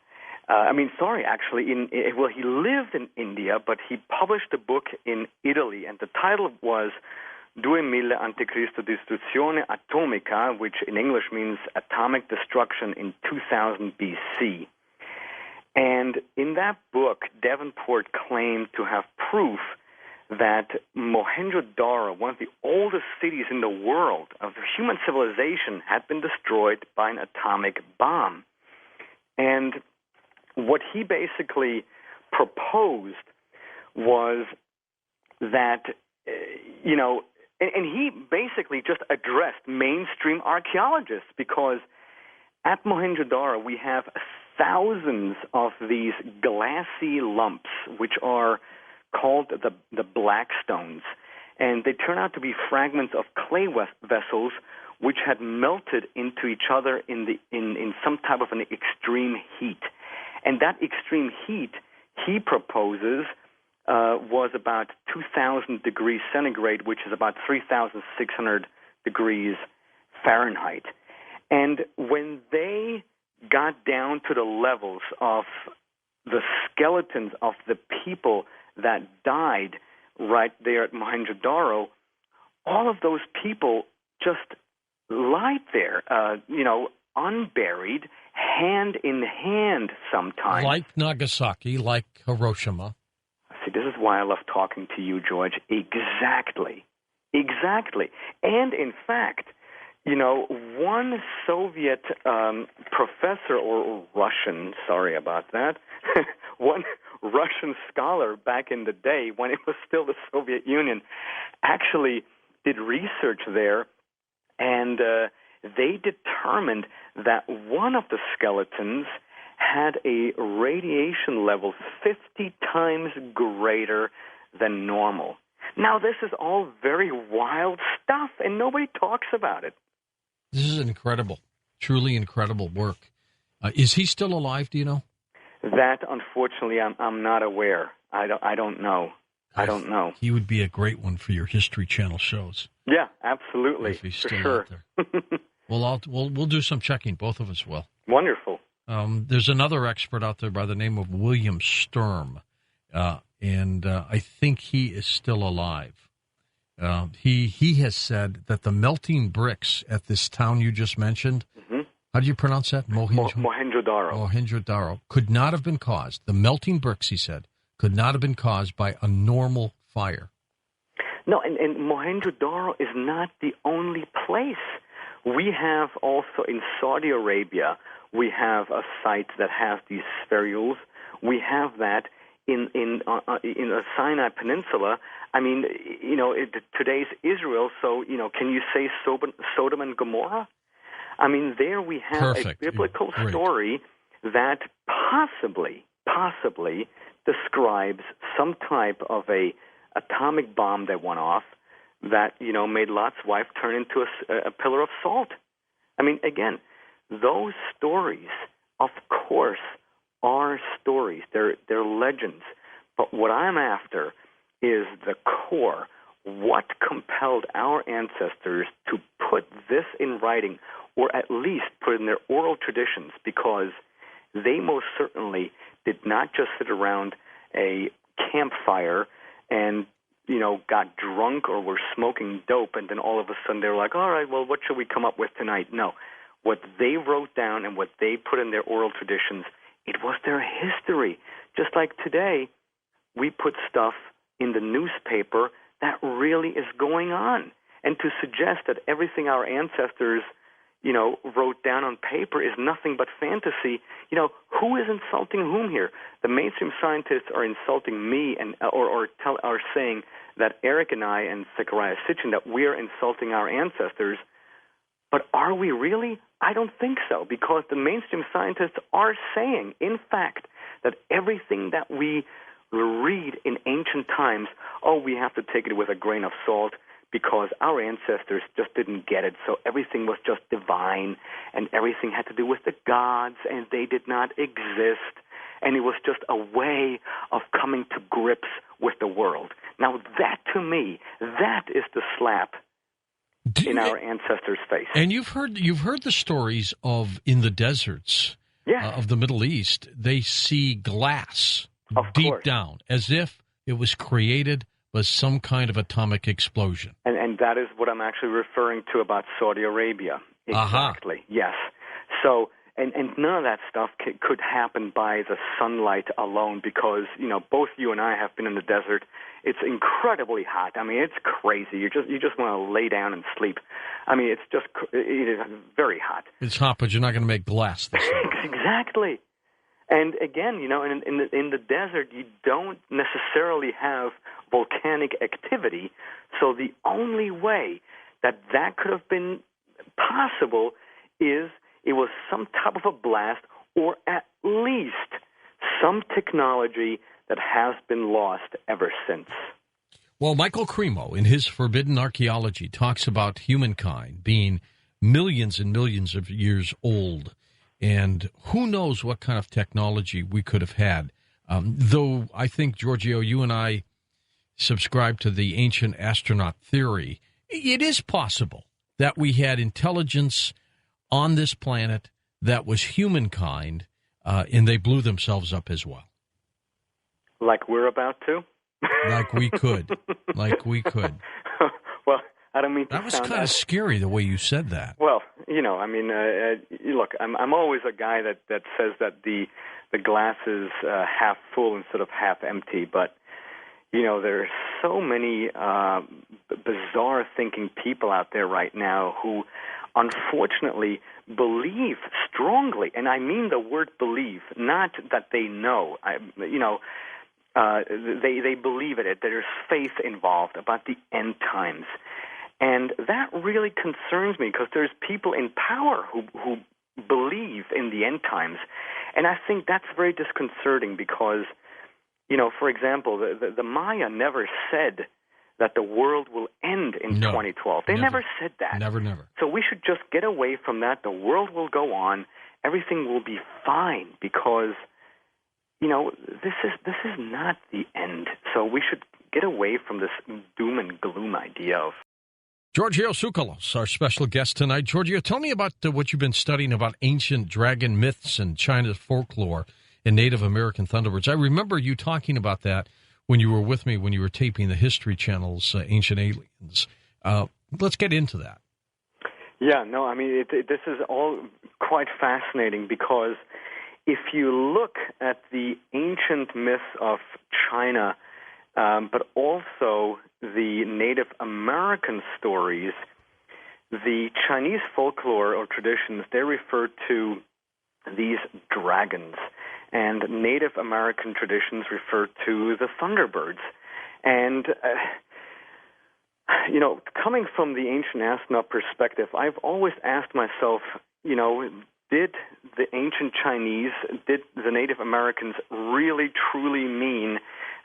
He lived in India, but he published a book in Italy, and the title was 2000 Anticristo Distruzione Atomica, which in English means Atomic Destruction in 2000 BC. And in that book, Davenport claimed to have proof that Mohenjo-Daro, one of the oldest cities in the world of human civilization, had been destroyed by an atomic bomb. And what he basically proposed was that, and he basically just addressed mainstream archaeologists, because at Mohenjo-Daro, we have thousands of these glassy lumps, which are called the black stones. And they turn out to be fragments of clay vessels which had melted into each other in some type of an extreme heat. And that extreme heat, he proposes, was about 2,000 degrees centigrade, which is about 3,600 degrees Fahrenheit. And when they got down to the levels of the skeletons of the people that died right there at Mohenjo-Daro, all of those people just lied there, unburied, hand in hand sometimes. Like Nagasaki, like Hiroshima. See, this is why I love talking to you, George. Exactly. And in fact, one Soviet professor, or Russian, sorry about that, one Russian scholar back in the day when it was still the Soviet Union actually did research there, and they determined that one of the skeletons had a radiation level 50 times greater than normal. Now, this is all very wild stuff, and nobody talks about it. This is incredible, truly incredible work. Is he still alive, do you know? That, unfortunately, I'm not aware. I don't know. I don't know. He would be a great one for your History Channel shows. Yeah, absolutely. If he's for still sure. out there. Well, we'll do some checking. Both of us will. Wonderful. There's another expert out there by the name of William Sturm, and I think he is still alive. He has said that the melting bricks at this town you just mentioned, how do you pronounce that? Mohenjo-Daro. Mohenjo-Daro could not have been caused. The melting bricks, he said, could not have been caused by a normal fire. No, and Mohenjo-Daro is not the only place. We have also in Saudi Arabia, we have a site that has these spherules. We have that in the Sinai Peninsula. I mean, today's Israel, so, can you say Sodom and Gomorrah? I mean, there we have Perfect. A biblical Great. story that possibly describes some type of a atomic bomb that went off that, made Lot's wife turn into a pillar of salt. I mean, again, those stories, of course, are stories. They're legends. But what I'm after is the core. What compelled our ancestors to put this in writing, or at least put in their oral traditions, because they most certainly did not just sit around a campfire and, got drunk or were smoking dope, and then all of a sudden they were like, all right, well, what should we come up with tonight? No. What they wrote down and what they put in their oral traditions, it was their history. Just like today, we put stuff in the newspaper that really is going on. And to suggest that everything our ancestors, wrote down on paper is nothing but fantasy, who is insulting whom here? The mainstream scientists are insulting me and are saying that Eric and I and Zechariah Sitchin, that we're insulting our ancestors. But are we really? I don't think so, because the mainstream scientists are saying, in fact, that everything that we read in ancient times, we have to take it with a grain of salt because our ancestors just didn't get it. So everything was just divine, and everything had to do with the gods, and they did not exist. And it was just a way of coming to grips with the world. Now that, to me, that is the slap in our ancestors' face. And you've heard the stories of in the deserts of the Middle East, they see glass deep down, as if it was created by some kind of atomic explosion. And that is what I'm actually referring to about Saudi Arabia. Exactly. Yes. So, and none of that stuff could happen by the sunlight alone, because, both you and I have been in the desert. It's incredibly hot. I mean, it's crazy. You just want to lay down and sleep. I mean, it is very hot. It's hot, but you're not going to make glass this way. Exactly. And again, in the desert, you don't necessarily have volcanic activity. So the only way that could have been possible is it was some type of a blast, or at least some technology that has been lost ever since. Well, Michael Cremo, in his Forbidden Archaeology, talks about humankind being millions and millions of years old, and who knows what kind of technology we could have had. Though I think, Giorgio, you and I subscribe to the ancient astronaut theory, it is possible that we had intelligence on this planet that was humankind, and they blew themselves up as well. Like we're about to? Like we could. Well, I don't mean to that was sound kind of scary the way you said that. Well, I mean, look, I'm always a guy that says that the glass is half full instead of half empty. But there are so many bizarre thinking people out there right now who, unfortunately, believe strongly, and I mean the word believe, not that they know. They believe it. There's faith involved about the end times. And that really concerns me because there's people in power who believe in the end times. And I think that's very disconcerting because, for example, the Maya never said that the world will end in 2012. They never said that. Never. So we should just get away from that. The world will go on. Everything will be fine because, this is not the end. So we should get away from this doom and gloom idea of. Giorgio Tsoukalos, our special guest tonight. Giorgio, tell me about what you've been studying about ancient dragon myths and China's folklore and Native American Thunderbirds. I remember you talking about that when you were with me when you were taping the History Channel's Ancient Aliens. Let's get into that. Yeah, no, I mean, this is all quite fascinating because if you look at the ancient myths of China, but also the Native American stories, the Chinese folklore or traditions, they refer to these dragons, and Native American traditions refer to the Thunderbirds. And, coming from the ancient astronaut perspective, I've always asked myself, did the ancient Chinese, did the Native Americans really truly mean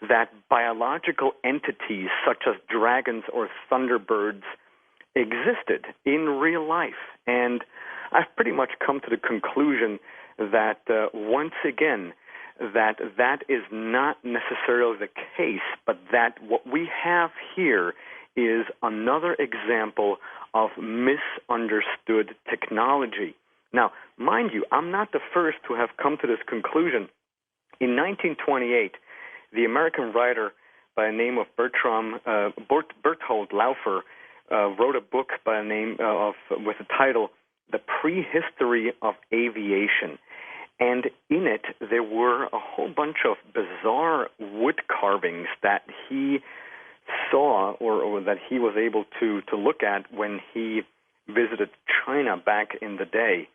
that biological entities such as dragons or thunderbirds existed in real life? And I've pretty much come to the conclusion that once again, that is not necessarily the case, but that what we have here is another example of misunderstood technology. Now, mind you, I'm not the first to have come to this conclusion. In 1928, the American writer by the name of Berthold Laufer wrote a book by the name with the title "The Prehistory of Aviation," and in it there were a whole bunch of bizarre wood carvings that he saw or that he was able to look at when he visited China back in the day.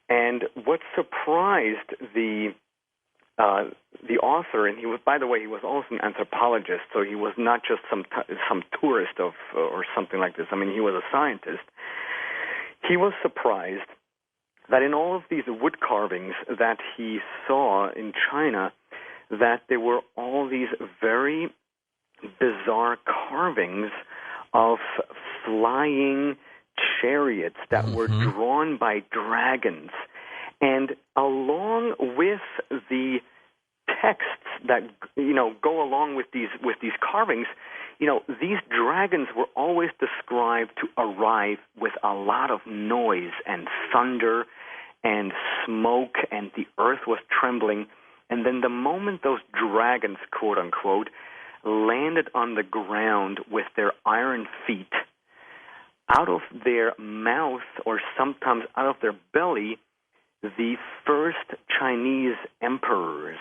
And what surprised the author, and he was, by the way, he was also an anthropologist, so he was not just some tourist or something like this. I mean, he was a scientist. He was surprised that in all of these wood carvings that he saw in China, that there were all these very bizarre carvings of flying chariots that were drawn by dragons. And along with the texts that go along with these carvings, these dragons were always described to arrive with a lot of noise and thunder and smoke, and the earth was trembling. And then the moment those dragons, quote unquote, landed on the ground with their iron feet, out of their mouth or sometimes out of their belly, the first Chinese emperors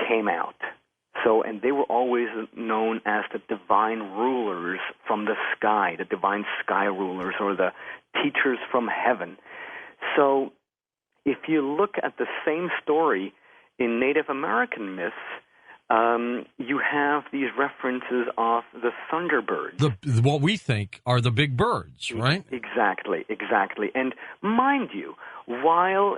came out. So, and they were always known as the divine rulers from the sky, the divine sky rulers, or the teachers from heaven. So, if you look at the same story in Native American myths, You have these references of the thunderbirds. What we think are the big birds, right? Exactly. And mind you, while,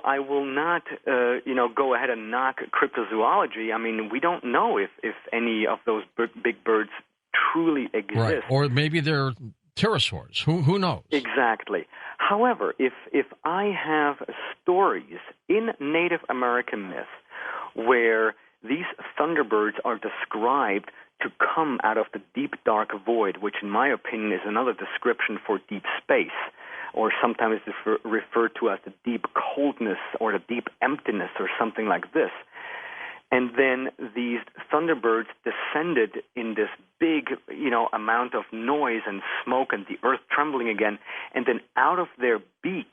I will not, go ahead and knock cryptozoology, I mean, we don't know if any of those big birds truly exist. Right. Or maybe they're pterosaurs. Who knows? Exactly. However, if I have stories in Native American myth where these thunderbirds are described to come out of the deep, dark void, which in my opinion is another description for deep space, or sometimes it's referred to as the deep coldness or the deep emptiness or something like this. And then these thunderbirds descended in this big, amount of noise and smoke and the earth trembling again, and then out of their beak,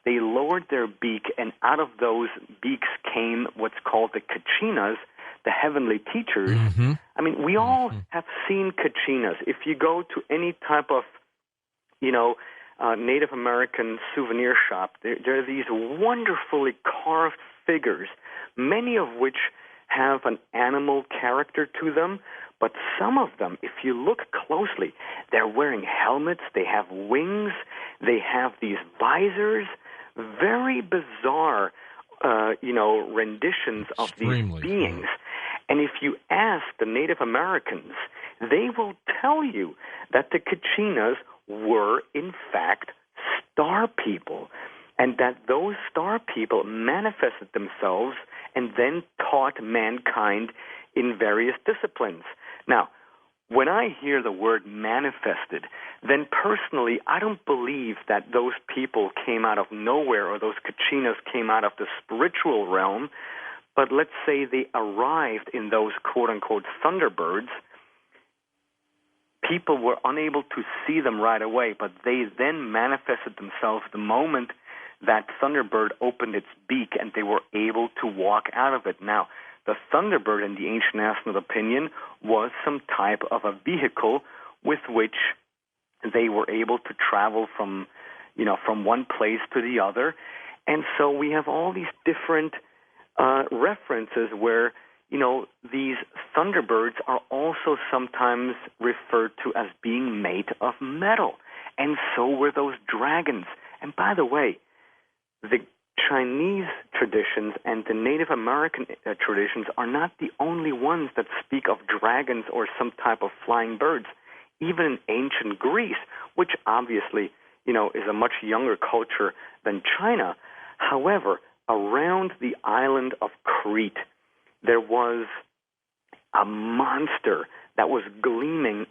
they lowered their beak, and out of those beaks came what's called the kachinas, the heavenly teachers. Mm-hmm. I mean, we all have seen kachinas. If you go to any type of, Native American souvenir shop, there are these wonderfully carved figures, many of which have an animal character to them, but some of them, if you look closely, they're wearing helmets, they have wings, they have these visors, very bizarre, renditions of these beings. And if you ask the Native Americans, they will tell you that the Kachinas were, in fact, star people, and that those star people manifested themselves and then taught mankind in various disciplines. Now, when I hear the word manifested, then personally, I don't believe that those people came out of nowhere or those Kachinas came out of the spiritual realm, but let's say they arrived in those quote-unquote thunderbirds. People were unable to see them right away, but they then manifested themselves the moment that thunderbird opened its beak and they were able to walk out of it. Now, the thunderbird, in the ancient national opinion, was some type of a vehicle with which they were able to travel from one place to the other. And so we have all these different references where, these thunderbirds are also sometimes referred to as being made of metal. And so were those dragons. And by the way, the Chinese traditions and the Native American traditions are not the only ones that speak of dragons or some type of flying birds. Even in ancient Greece, which obviously, is a much younger culture than China. However, around the island of Crete, there was a monster that was gleaming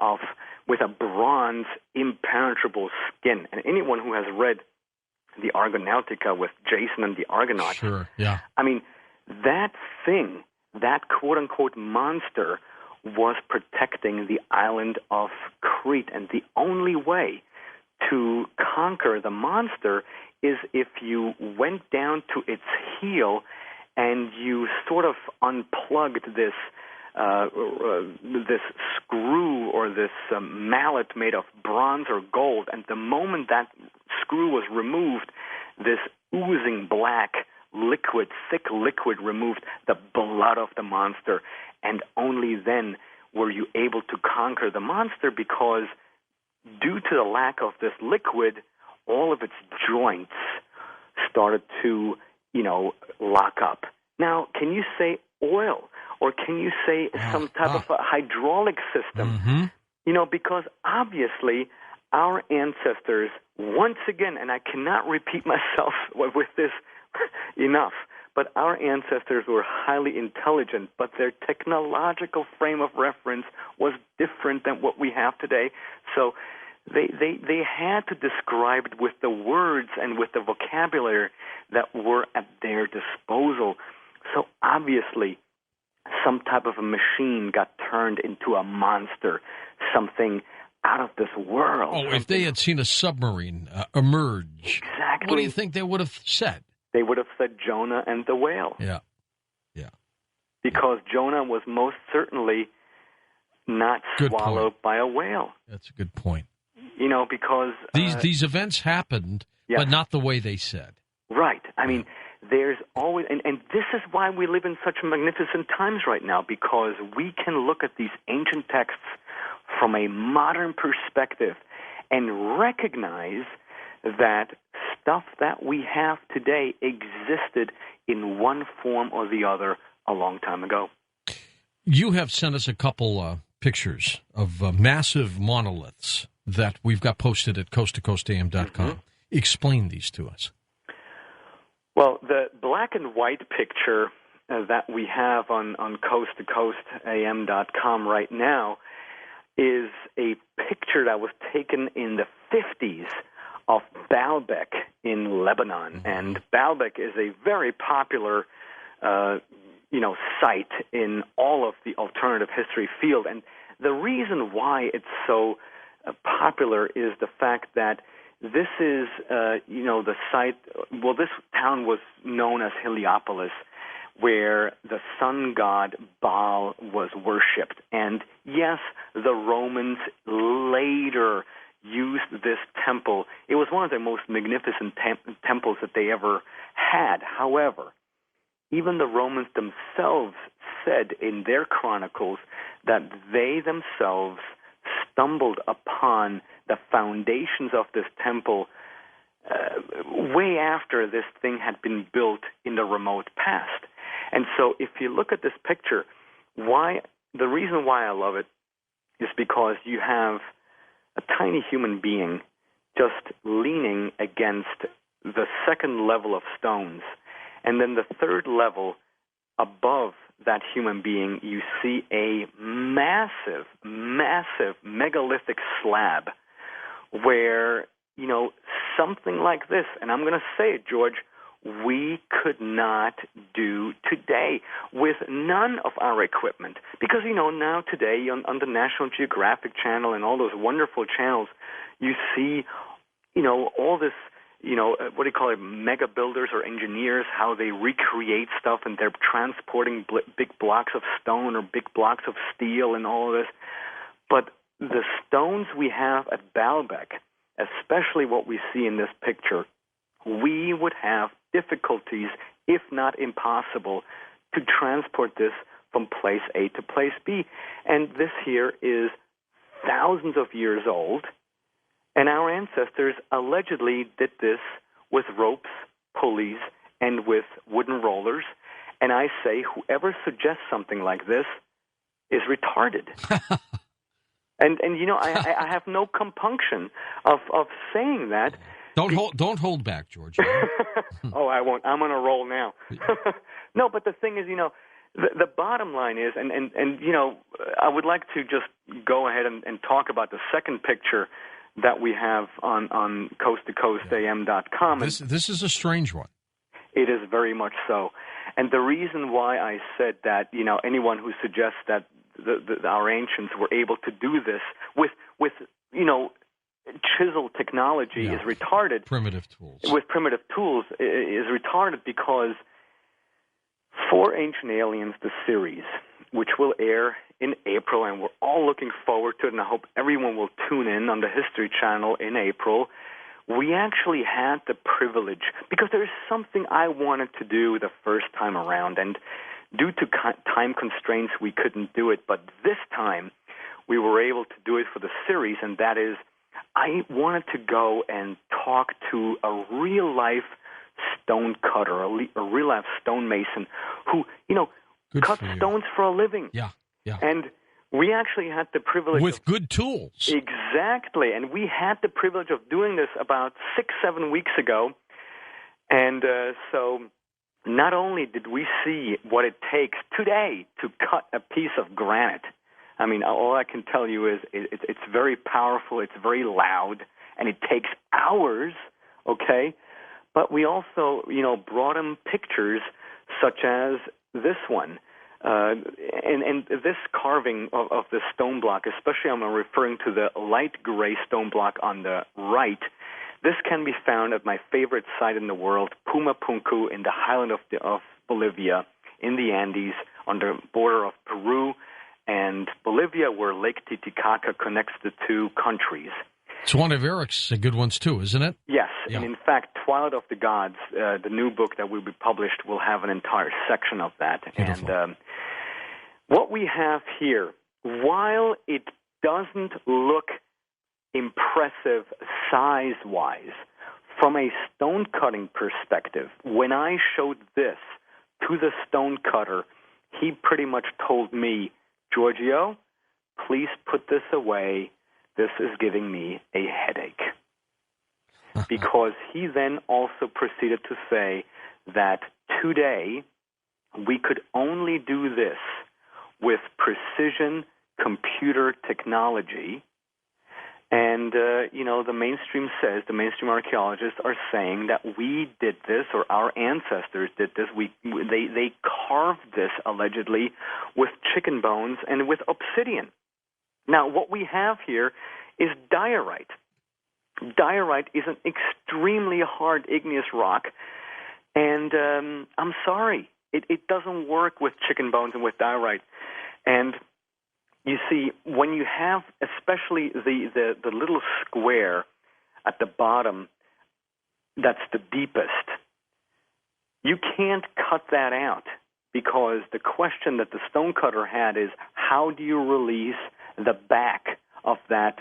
with a bronze, impenetrable skin. And anyone who has read the Argonautica with Jason and the Argonauts. Sure, yeah. I mean, that thing, that quote-unquote monster, was protecting the island of Crete. And the only way to conquer the monster is if you went down to its heel and you sort of unplugged this screw or this mallet made of bronze or gold, and the moment that screw was removed, this oozing black liquid, thick liquid removed the blood of the monster, and only then were you able to conquer the monster, because due to the lack of this liquid, all of its joints started to, lock up. Now, can you say oil? Or can you say some type of a hydraulic system? Mm-hmm. Because obviously our ancestors, once again, and I cannot repeat myself with this enough, but our ancestors were highly intelligent, but their technological frame of reference was different than what we have today. So they had to describe it with the words and with the vocabulary that were at their disposal. So obviously, some type of a machine got turned into a monster, something out of this world. Oh, if they had seen a submarine emerge, exactly, what do you think they would have said? They would have said Jonah and the whale. Yeah. Because Jonah was most certainly not swallowed by a whale. That's a good point. Because these events happened, yes, but not the way they said. Right. I mean, there's always, and this is why we live in such magnificent times right now, because we can look at these ancient texts from a modern perspective and recognize that stuff that we have today existed in one form or the other a long time ago. You have sent us a couple pictures of massive monoliths that we've got posted at coasttocoastam.com. Mm-hmm. Explain these to us. Well, the black and white picture that we have on coasttocoastam.com right now is a picture that was taken in the 50s of Baalbek in Lebanon. Mm-hmm. And Baalbek is a very popular site in all of the alternative history field. And the reason why it's so popular is the fact that this is, the site, well, this town was known as Heliopolis, where the sun god Baal was worshipped. And yes, the Romans later used this temple. It was one of the most magnificent temples that they ever had. However, even the Romans themselves said in their chronicles that they themselves stumbled upon the foundations of this temple way after this thing had been built in the remote past. And so if you look at this picture, the reason why I love it is because you have a tiny human being just leaning against the second level of stones. And then the third level above that human being, you see a massive, massive megalithic slab where, something like this, and I'm going to say it, George, we could not do today with none of our equipment. Because, now today on the National Geographic Channel and all those wonderful channels, you see, all this, what do you call it, mega builders or engineers, how they recreate stuff and they're transporting big blocks of stone or big blocks of steel and all of this. But the stones we have at Baalbek, especially what we see in this picture, we would have difficulties, if not impossible, to transport this from place A to place B. And this here is thousands of years old, and our ancestors allegedly did this with ropes, pulleys, and with wooden rollers. And I say whoever suggests something like this is retarded. And I have no compunction of saying that. Don't hold back, Giorgio. Oh, I won't. I'm on a roll now. No, but the thing is, the bottom line is, and I would like to just go ahead and talk about the second picture that we have on coasttocoastam.com. This is a strange one. It is very much so. And the reason why I said that, anyone who suggests that our ancients were able to do this with chisel technology is retarded. Primitive tools. With primitive tools is retarded because For Ancient Aliens, the series, which will air in April, and we're all looking forward to it, and I hope everyone will tune in on the History Channel in April, we actually had the privilege, because there is something I wanted to do the first time around, and due to time constraints, we couldn't do it, but this time we were able to do it for the series, and that is I wanted to go and talk to a real-life stone cutter, a real-life stonemason who, cuts stones for a living. Yeah. And we actually had the privilege with good tools. Exactly. And we had the privilege of doing this about 6-7 weeks ago. And so not only did we see what it takes today to cut a piece of granite, I mean, all I can tell you is it's very powerful, it's very loud, and it takes hours, okay? But we also, brought him pictures such as this one. And this carving of the stone block, especially I'm referring to the light gray stone block on the right, this can be found at my favorite site in the world, Pumapunku, in the highland of Bolivia, in the Andes, on the border of Peru and Bolivia, where Lake Titicaca connects the two countries. It's one of Eric's good ones, too, isn't it? Yes, Yeah. And in fact, Twilight of the Gods, the new book that will be published, will have an entire section of that. Beautiful. And what we have here, while it doesn't look impressive size-wise, from a stone-cutting perspective, when I showed this to the stonecutter, he pretty much told me, Giorgio, please put this away. This is giving me a headache. Because he then also proceeded to say that today we could only do this with precision computer technology. And, the mainstream archaeologists are saying that we did this, or our ancestors did this. They carved this, allegedly, with chicken bones and with obsidian. Now, what we have here is diorite. Diorite is an extremely hard igneous rock, and I'm sorry, it doesn't work with chicken bones and with diorite. And you see, when you have especially the little square at the bottom that's the deepest, you can't cut that out, because the question that the stonecutter had is, how do you release the back of that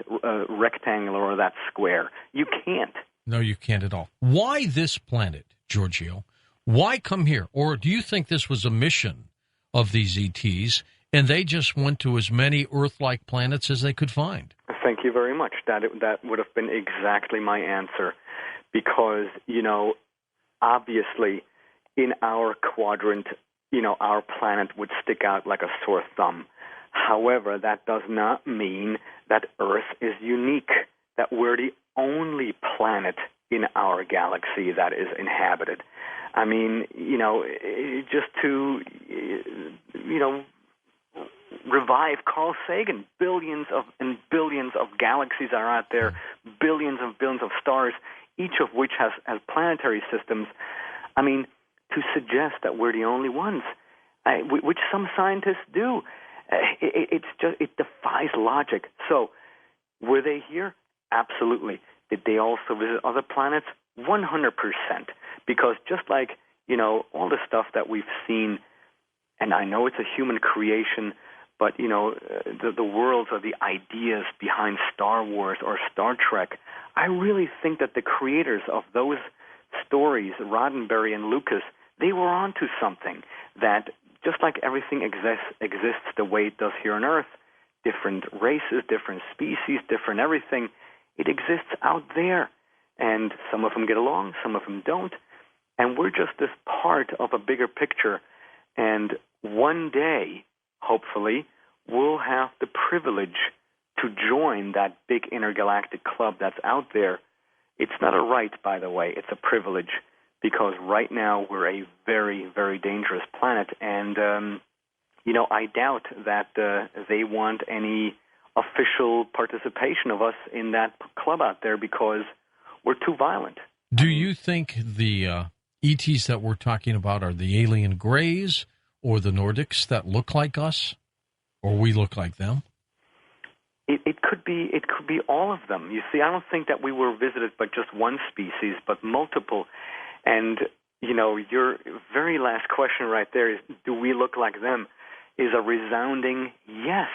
rectangle or that square? You can't. No, you can't at all. Why this planet, Giorgio? Why come here? Or do you think this was a mission of these ETs, and they just went to as many Earth-like planets as they could find? Thank you very much. That would have been exactly my answer, because, obviously, in our quadrant, our planet would stick out like a sore thumb. However, that does not mean that Earth is unique, that we're the only planet in our galaxy that is inhabited. I mean, just to, revive Carl Sagan, billions and billions of galaxies are out there, billions and billions of stars, each of which has planetary systems. I mean, to suggest that we're the only ones, which some scientists do, it defies logic. So, were they here? Absolutely. Did they also visit other planets? 100%. Because just like, all the stuff that we've seen, and I know it's a human creation, but, the worlds or the ideas behind Star Wars or Star Trek, I really think that the creators of those stories, Roddenberry and Lucas, they were onto something, that just like everything exists the way it does here on Earth, different races, different species, different everything, it exists out there. And some of them get along, some of them don't. And we're just this part of a bigger picture. And one day, hopefully, we'll have the privilege to join that big intergalactic club that's out there. It's not a right, by the way. It's a privilege, because right now we're a very, very dangerous planet. And, I doubt that they want any official participation of us in that club out there, because we're too violent. Do you think the ETs that we're talking about are the alien Greys or the Nordics that look like us, or we look like them? It could be all of them. You see, I don't think that we were visited by just one species, but multiple. And, your very last question right there is, do we look like them, is a resounding yes.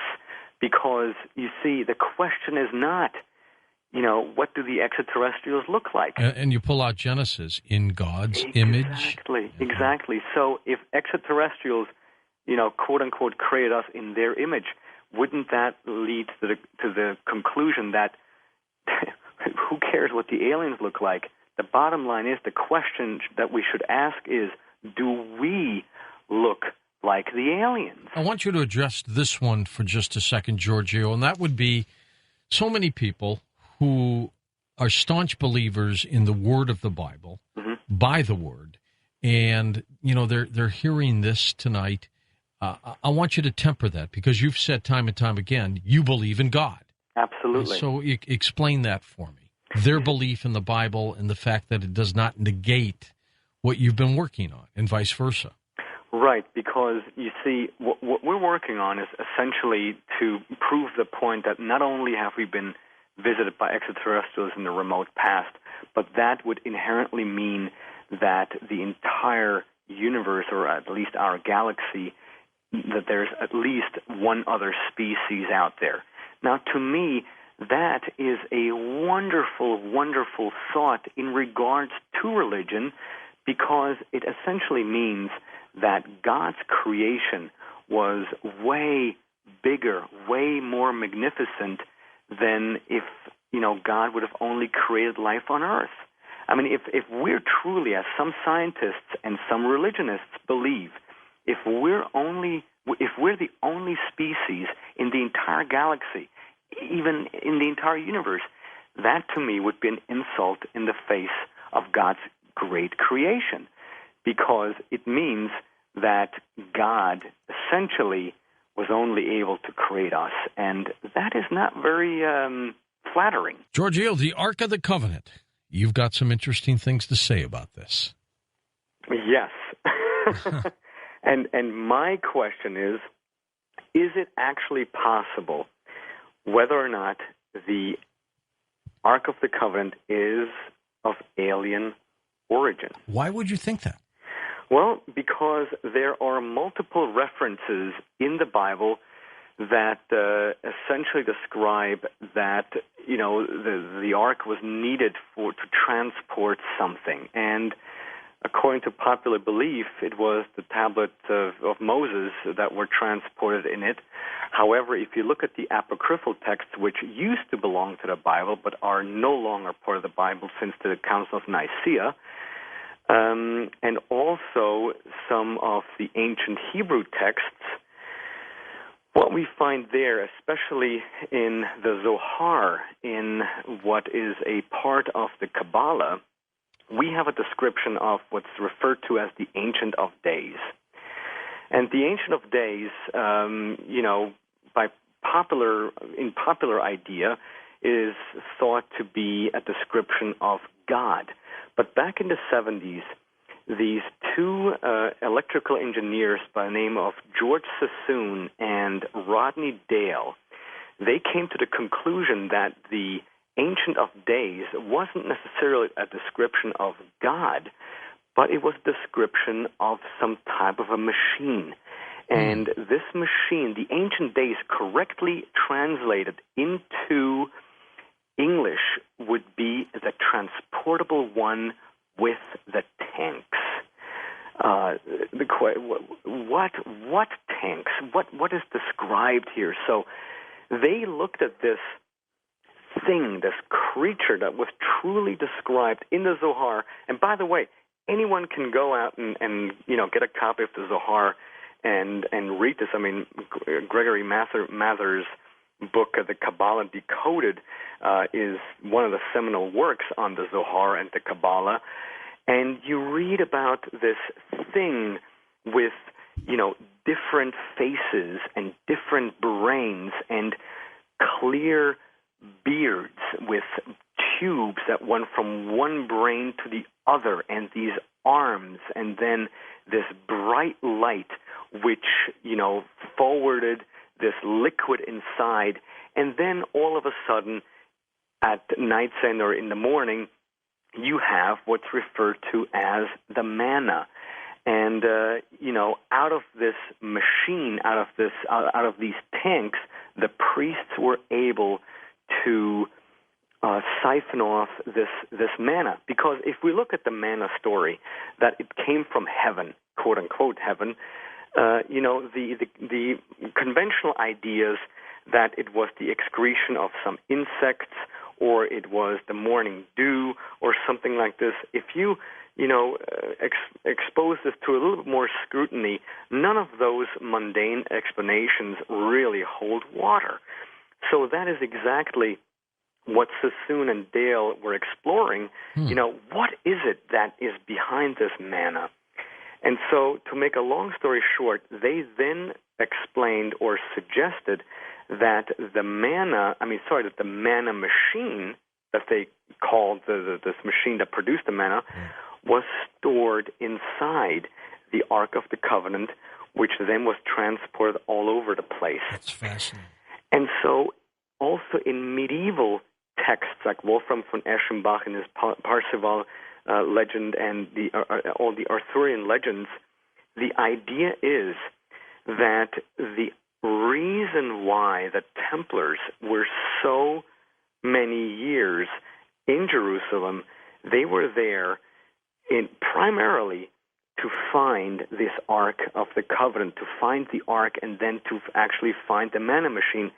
Because, you see, the question is not, what do the extraterrestrials look like? And you pull out Genesis, in God's image. Exactly. So if extraterrestrials, quote unquote, created us in their image, wouldn't that lead to the conclusion that who cares what the aliens look like? The bottom line is, the question that we should ask is, do we look like the aliens? I want you to address this one for just a second, Giorgio, and that would be so many people who are staunch believers in the word of the Bible, by the word, and, they're hearing this tonight. I want you to temper that, because you've said time and time again, you believe in God. Absolutely. So explain that for me. Their belief in the Bible and the fact that it does not negate what you've been working on, and vice versa. Right, because, you see, what we're working on is essentially to prove the point that not only have we been visited by extraterrestrials in the remote past, but that would inherently mean that the entire universe, or at least our galaxy, that there's at least one other species out there. Now, to me, that is a wonderful, wonderful thought in regards to religion, because it essentially means that God's creation was way bigger, way more magnificent than if, God would have only created life on Earth. I mean, if we're truly, as some scientists and some religionists believe, if we're the only species in the entire galaxy, even in the entire universe, that to me would be an insult in the face of God's great creation, because it means that God essentially was only able to create us, and that is not very flattering. Giorgio, the Ark of the Covenant. You've got some interesting things to say about this. Yes. And my question is it actually possible whether or not the Ark of the Covenant is of alien origin? Why would you think that? Well, because there are multiple references in the Bible that essentially describe that, the Ark was needed to transport something. And according to popular belief, it was the tablet of Moses that were transported in it. However, if you look at the apocryphal texts, which used to belong to the Bible but are no longer part of the Bible since the Council of Nicaea, and also some of the ancient Hebrew texts, what we find there, especially in the Zohar, in what is a part of the Kabbalah, we have a description of what's referred to as the Ancient of Days. And the Ancient of Days, in popular idea, is thought to be a description of God. But back in the 70s, these two electrical engineers by the name of George Sassoon and Rodney Dale, they came to the conclusion that the Ancient of Days wasn't necessarily a description of God, but it was a description of some type of a machine. And this machine, the Ancient Days, correctly translated into English would be the transportable one with the tanks. What tanks? What is described here? So they looked at this thing, this creature that was truly described in the Zohar. And by the way, anyone can go out and get a copy of the Zohar and read this. I mean, Gregory Mather's book, The Kabbalah Decoded, is one of the seminal works on the Zohar and the Kabbalah. And you read about this thing with, different faces and different brains and clear beards with tubes that went from one brain to the other, and these arms, and then this bright light which, forwarded this liquid inside, and then all of a sudden at night's end or in the morning, you have what's referred to as the manna. And, out of this machine, out of these tanks, the priests were able to siphon off this manna. Because if we look at the manna story, that it came from heaven, quote unquote heaven, the conventional ideas that it was the excretion of some insects, or it was the morning dew, or something like this. If you expose this to a little bit more scrutiny, none of those mundane explanations really hold water. So that is exactly what Sassoon and Dale were exploring. What is it that is behind this manna? And so, to make a long story short, they then explained or suggested that the manna machine that they called this machine that produced the manna was stored inside the Ark of the Covenant, which then was transported all over the place. That's fascinating. And so, also in medieval texts like Wolfram von Eschenbach and his Parzival legend and all the Arthurian legends, the idea is that the reason why the Templars were so many years in Jerusalem, they were there primarily to find this Ark of the Covenant, to find the Ark, and then to actually find the manna machine.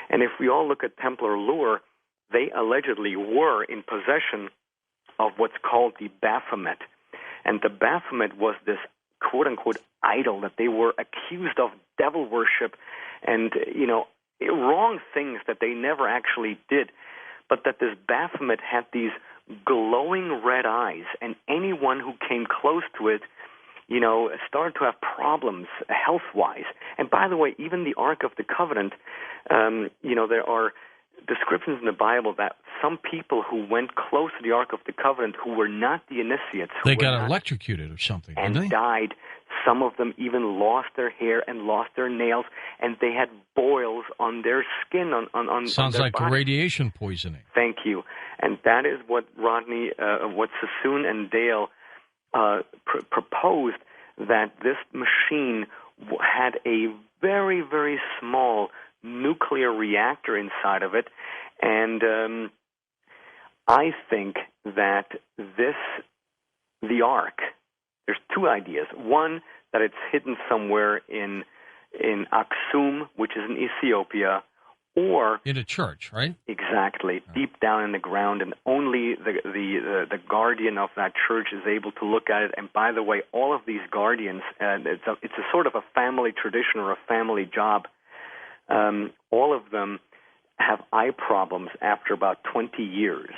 And if we all look at Templar lore, they allegedly were in possession of what's called the Baphomet. And the Baphomet was this quote-unquote idol that they were accused of devil worship and, wrong things that they never actually did. But that this Baphomet had these glowing red eyes, and anyone who came close to it, started to have problems health-wise. And by the way, even the Ark of the Covenant, there are descriptions in the Bible that some people who went close to the Ark of the Covenant who were not the initiates, they got electrocuted or something, and didn't they? died. Some of them even lost their hair and lost their nails, and they had boils on their skin. Sounds on their like body. radiation poisoning. Thank you. And that is what what Sassoon and Dale proposed, that this machine had a very, very small nuclear reactor inside of it. And I think that the Ark, there's two ideas. One, that it's hidden somewhere in Aksum, which is in Ethiopia, or in a church, right? Exactly, deep down in the ground, and only the guardian of that church is able to look at it. And by the way, all of these guardians, it's a sort of a family tradition or a family job. All of them have eye problems after about 20 years,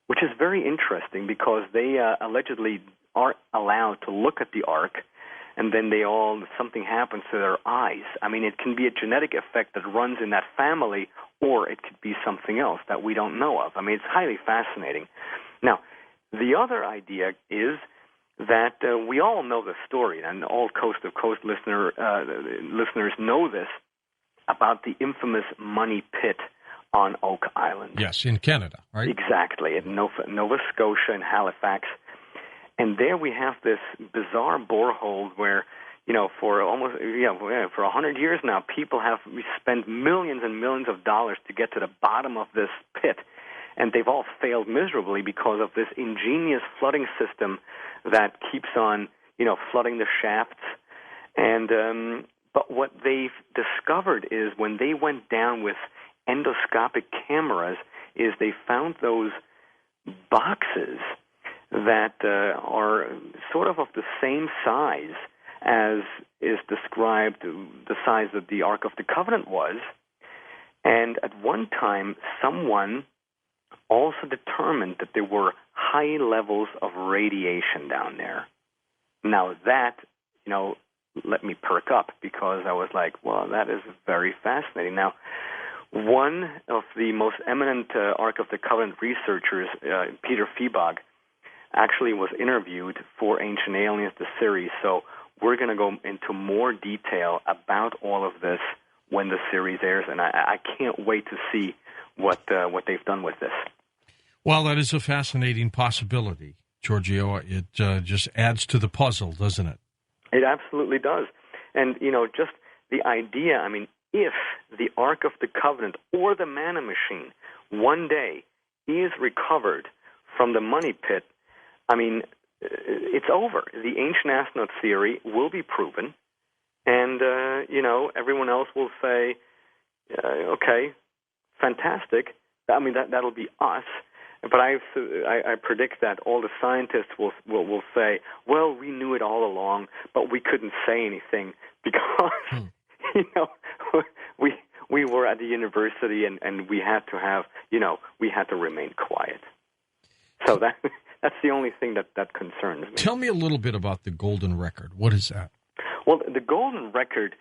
which is very interesting because they allegedly aren't allowed to look at the Ark, and then something happens to their eyes. I mean, it can be a genetic effect that runs in that family, or it could be something else that we don't know of. I mean, it's highly fascinating. Now, the other idea is that we all know the story, and all Coast to Coast listeners know this, about the infamous money pit on Oak Island. Yes, in Canada, right? Exactly, in Nova Scotia and Halifax. And there we have this bizarre borehole where, for almost, for 100 years now, people have spent millions and millions of dollars to get to the bottom of this pit. And they've all failed miserably because of this ingenious flooding system that keeps on, flooding the shafts. And but what they've discovered is when they went down with endoscopic cameras is they found those boxes that are sort of the same size as is described, the size that the Ark of the Covenant was. And at one time, someone also determined that there were high levels of radiation down there. Now that, let me perk up because I was like, well, that is very fascinating. Now, one of the most eminent Ark of the Covenant researchers, Peter Feebog, actually was interviewed for Ancient Aliens, the series. So we're going to go into more detail about all of this when the series airs, and I can't wait to see what they've done with this. Well, that is a fascinating possibility, Giorgio. It just adds to the puzzle, doesn't it? It absolutely does. And, just the idea, I mean, if the Ark of the Covenant or the manna machine one day is recovered from the money pit, I mean, it's over. The ancient astronaut theory will be proven, and, everyone else will say, okay, fantastic. I mean, that'll be us. But I predict that all the scientists will say, well, we knew it all along, but we couldn't say anything because, we were at the university and we had to have, we had to remain quiet. So that's the only thing that concerns me. Tell me a little bit about the Golden Record. What is that? Well, the Golden Record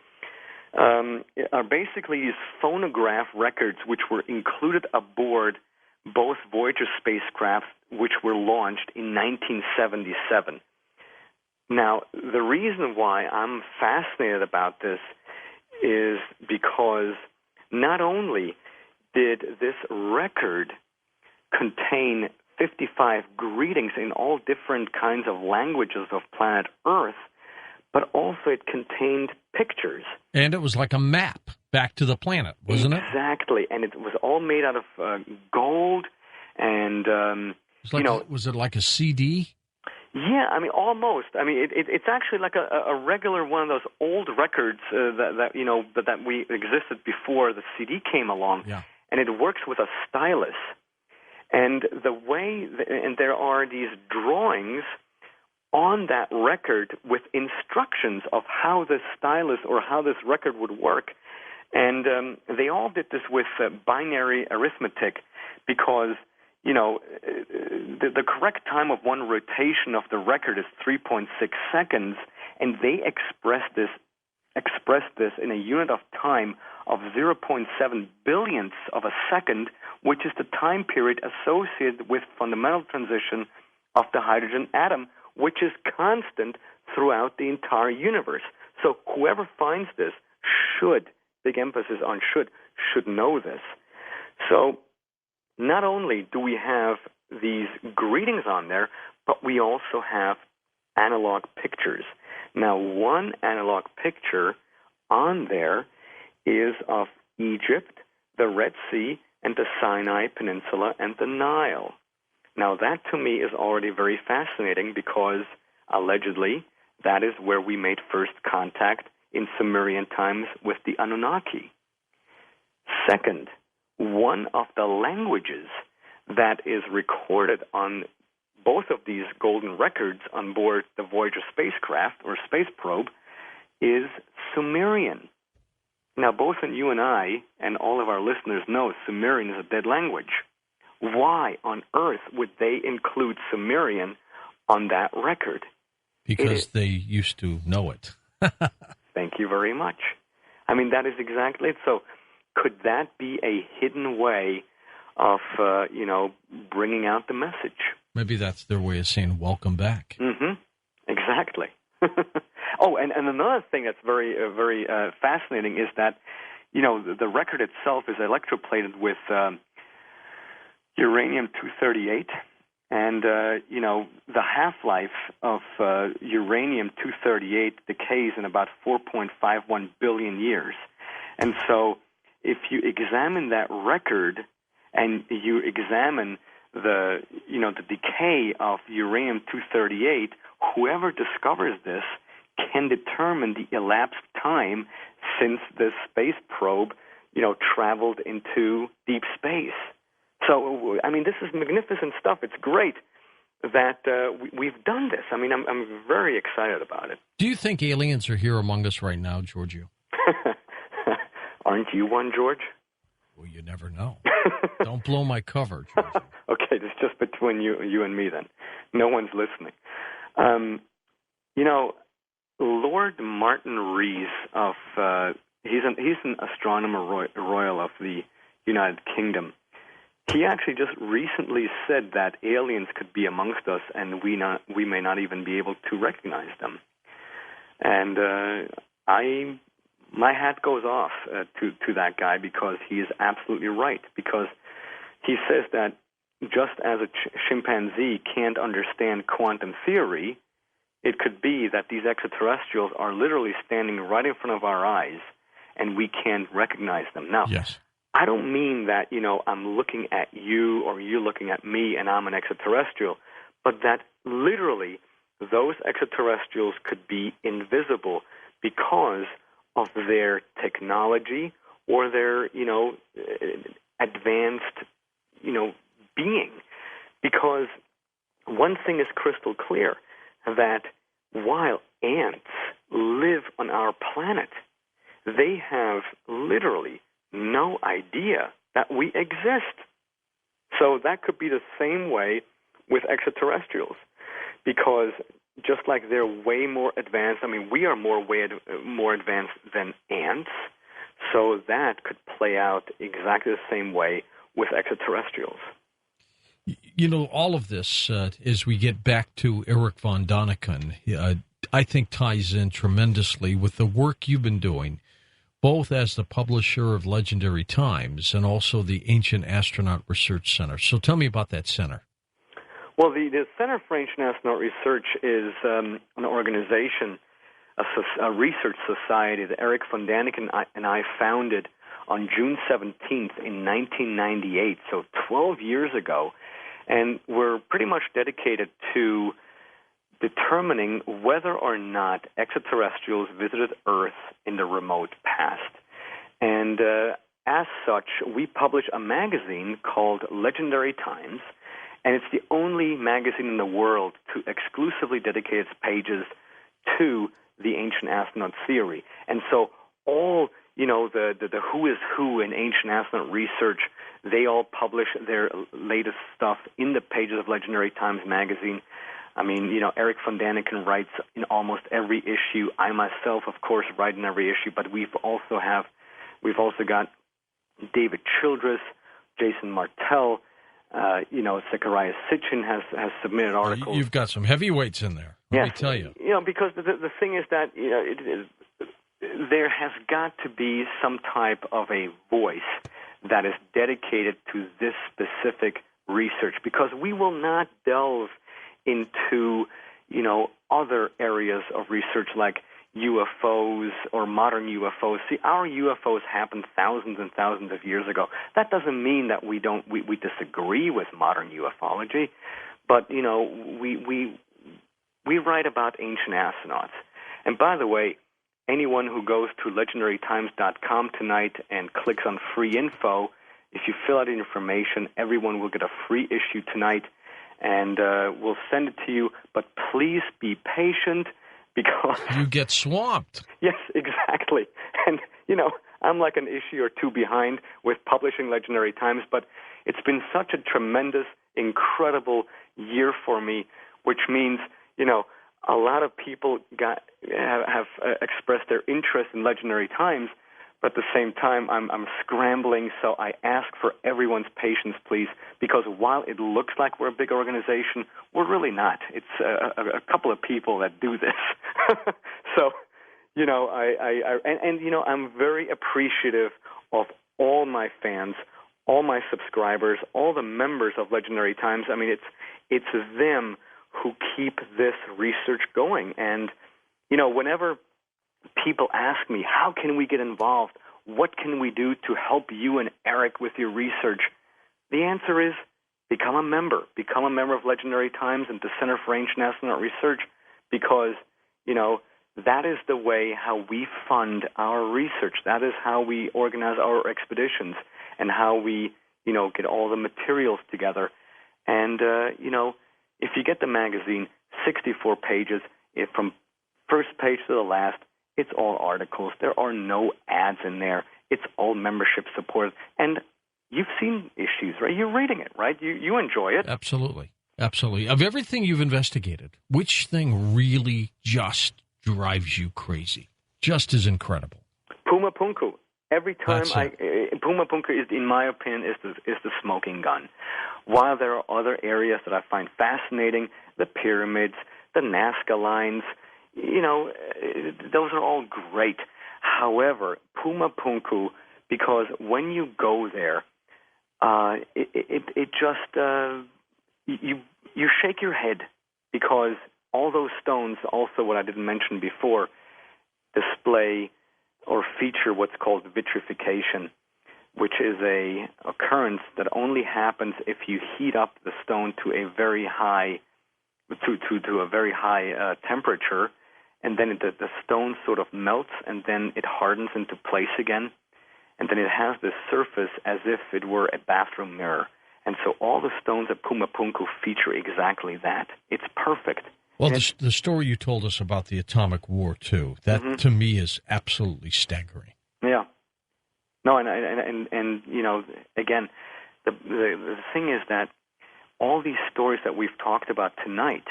are basically these phonograph records which were included aboard both Voyager spacecrafts, which were launched in 1977. Now, the reason why I'm fascinated about this is because not only did this record contain 55 greetings in all different kinds of languages of planet Earth, but also it contained pictures. And it was like a map back to the planet, wasn't it? Exactly, and it was all made out of gold, and was it like a CD? Yeah, I mean, almost. I mean, it's actually like a regular one of those old records that we existed before the CD came along. Yeah. And it works with a stylus. And and there are these drawings on that record with instructions of how this stylus or how this record would work. And they all did this with binary arithmetic because, the correct time of one rotation of the record is 3.6 seconds, and they expressed this in a unit of time of 0.7 billionths of a second, which is the time period associated with fundamental transition of the hydrogen atom, which is constant throughout the entire universe. So whoever finds this should, big emphasis on should know this. So not only do we have these greetings on there, but we also have analog pictures. Now, one analog picture on there is of Egypt, the Red Sea, and the Sinai Peninsula and the Nile. Now, that to me is already very fascinating because, allegedly, that is where we made first contact in Sumerian times with the Anunnaki. Second, one of the languages that is recorded on both of these golden records on board the Voyager spacecraft or space probe is Sumerian. Now, both you and I and all of our listeners know Sumerian is a dead language. Why on earth would they include Sumerian on that record? Because they used to know it. Thank you very much. I mean, that is exactly it. So could that be a hidden way of, bringing out the message? Maybe that's their way of saying welcome back. Mm-hmm. Exactly. Oh, and another thing that's very, very fascinating is that, the record itself is electroplated with uranium-238, and, the half-life of uranium-238 decays in about 4.51 billion years. And so if you examine that record and you examine the decay of uranium-238, whoever discovers this can determine the elapsed time since this space probe, traveled into deep space. So, I mean, this is magnificent stuff. It's great that we've done this. I mean, I'm very excited about it. Do you think aliens are here among us right now, Giorgio? Aren't you one, George? Well, you never know. Don't blow my cover, Giorgio. Okay, it's just between you and me then. No one's listening. Lord Martin Rees of he's an astronomer royal of the United Kingdom. He actually just recently said that aliens could be amongst us, and we may not even be able to recognize them. And my hat goes off to that guy because he is absolutely right. Because he says that just as a chimpanzee can't understand quantum theory, it could be that these extraterrestrials are literally standing right in front of our eyes, and we can't recognize them. Now, yes. I don't mean that, I'm looking at you or you looking at me and I'm an extraterrestrial, but that literally those extraterrestrials could be invisible because of their technology or their, advanced, being. Because one thing is crystal clear, that while ants live on our planet, they have literally no idea that we exist. So that could be the same way with extraterrestrials, because just like they're way more advanced, I mean, we are more advanced than ants, so that could play out exactly the same way with extraterrestrials. All of this, as we get back to Eric von Däniken, I think ties in tremendously with the work you've been doing both as the publisher of Legendary Times and also the Ancient Astronaut Research Center. So tell me about that center. Well, the Center for Ancient Astronaut Research is an organization, a research society that Eric von Daniken and I founded on June 17th in 1998, so 12 years ago. And we're pretty much dedicated to determining whether or not extraterrestrials visited Earth in the remote past. And as such, we publish a magazine called Legendary Times, and it's the only magazine in the world to exclusively dedicate its pages to the ancient astronaut theory. And so all, the who is who in ancient astronaut research, they all publish their latest stuff in the pages of Legendary Times magazine. I mean, Eric von Daniken writes in almost every issue. I myself, of course, write in every issue, but we've also got David Childress, Jason Martell, Zechariah Sitchin has submitted articles. You've got some heavyweights in there. Let me tell you. Because the thing is that there has got to be some type of a voice that is dedicated to this specific research, because we will not delve into, other areas of research like UFOs or modern UFOs. See, our UFOs happened thousands and thousands of years ago. That doesn't mean that we disagree with modern ufology, but we write about ancient astronauts. And by the way, anyone who goes to legendarytimes.com tonight and clicks on free info, if you fill out the information, everyone will get a free issue tonight, and we'll send it to you. But please be patient, because you get swamped. Yes, exactly. And, I'm like an issue or two behind with publishing Legendary Times, but it's been such a tremendous, incredible year for me, which means, a lot of people have expressed their interest in Legendary Times, but at the same time, I'm scrambling, so I ask for everyone's patience, please, because while it looks like we're a big organization, we're really not. It's a couple of people that do this. So, I'm very appreciative of all my fans, all my subscribers, all the members of Legendary Times. I mean, it's them who keep this research going. And, whenever people ask me, how can we get involved? What can we do to help you and Eric with your research? The answer is become a member. Become a member of Legendary Times and the Center for Ancient Astronaut Research, because, that is the way how we fund our research. That is how we organize our expeditions and how we, get all the materials together. And, if you get the magazine, 64 pages, from first page to the last, it's all articles. There are no ads in there. It's all membership supported. And you've seen issues, right? You're reading it, right? You enjoy it. Absolutely. Absolutely. Of everything you've investigated, which thing really just drives you crazy? Just as incredible. Puma Punku. Every time Puma Punku is, in my opinion, is the smoking gun. While there are other areas that I find fascinating, the pyramids, the Nazca lines, those are all great. However, Puma Punku, because when you go there, it just you shake your head, because all those stones, also what I didn't mention before, display or feature what's called vitrification, which is a occurrence that only happens if you heat up the stone to a very high temperature, and then the stone sort of melts, and then it hardens into place again, and then it has this surface as if it were a bathroom mirror. And so all the stones at Puma Punku feature exactly that. It's perfect. Well, the story you told us about the atomic war, too, that to me is absolutely staggering. Yeah. No, and again, the thing is that all these stories that we've talked about tonight,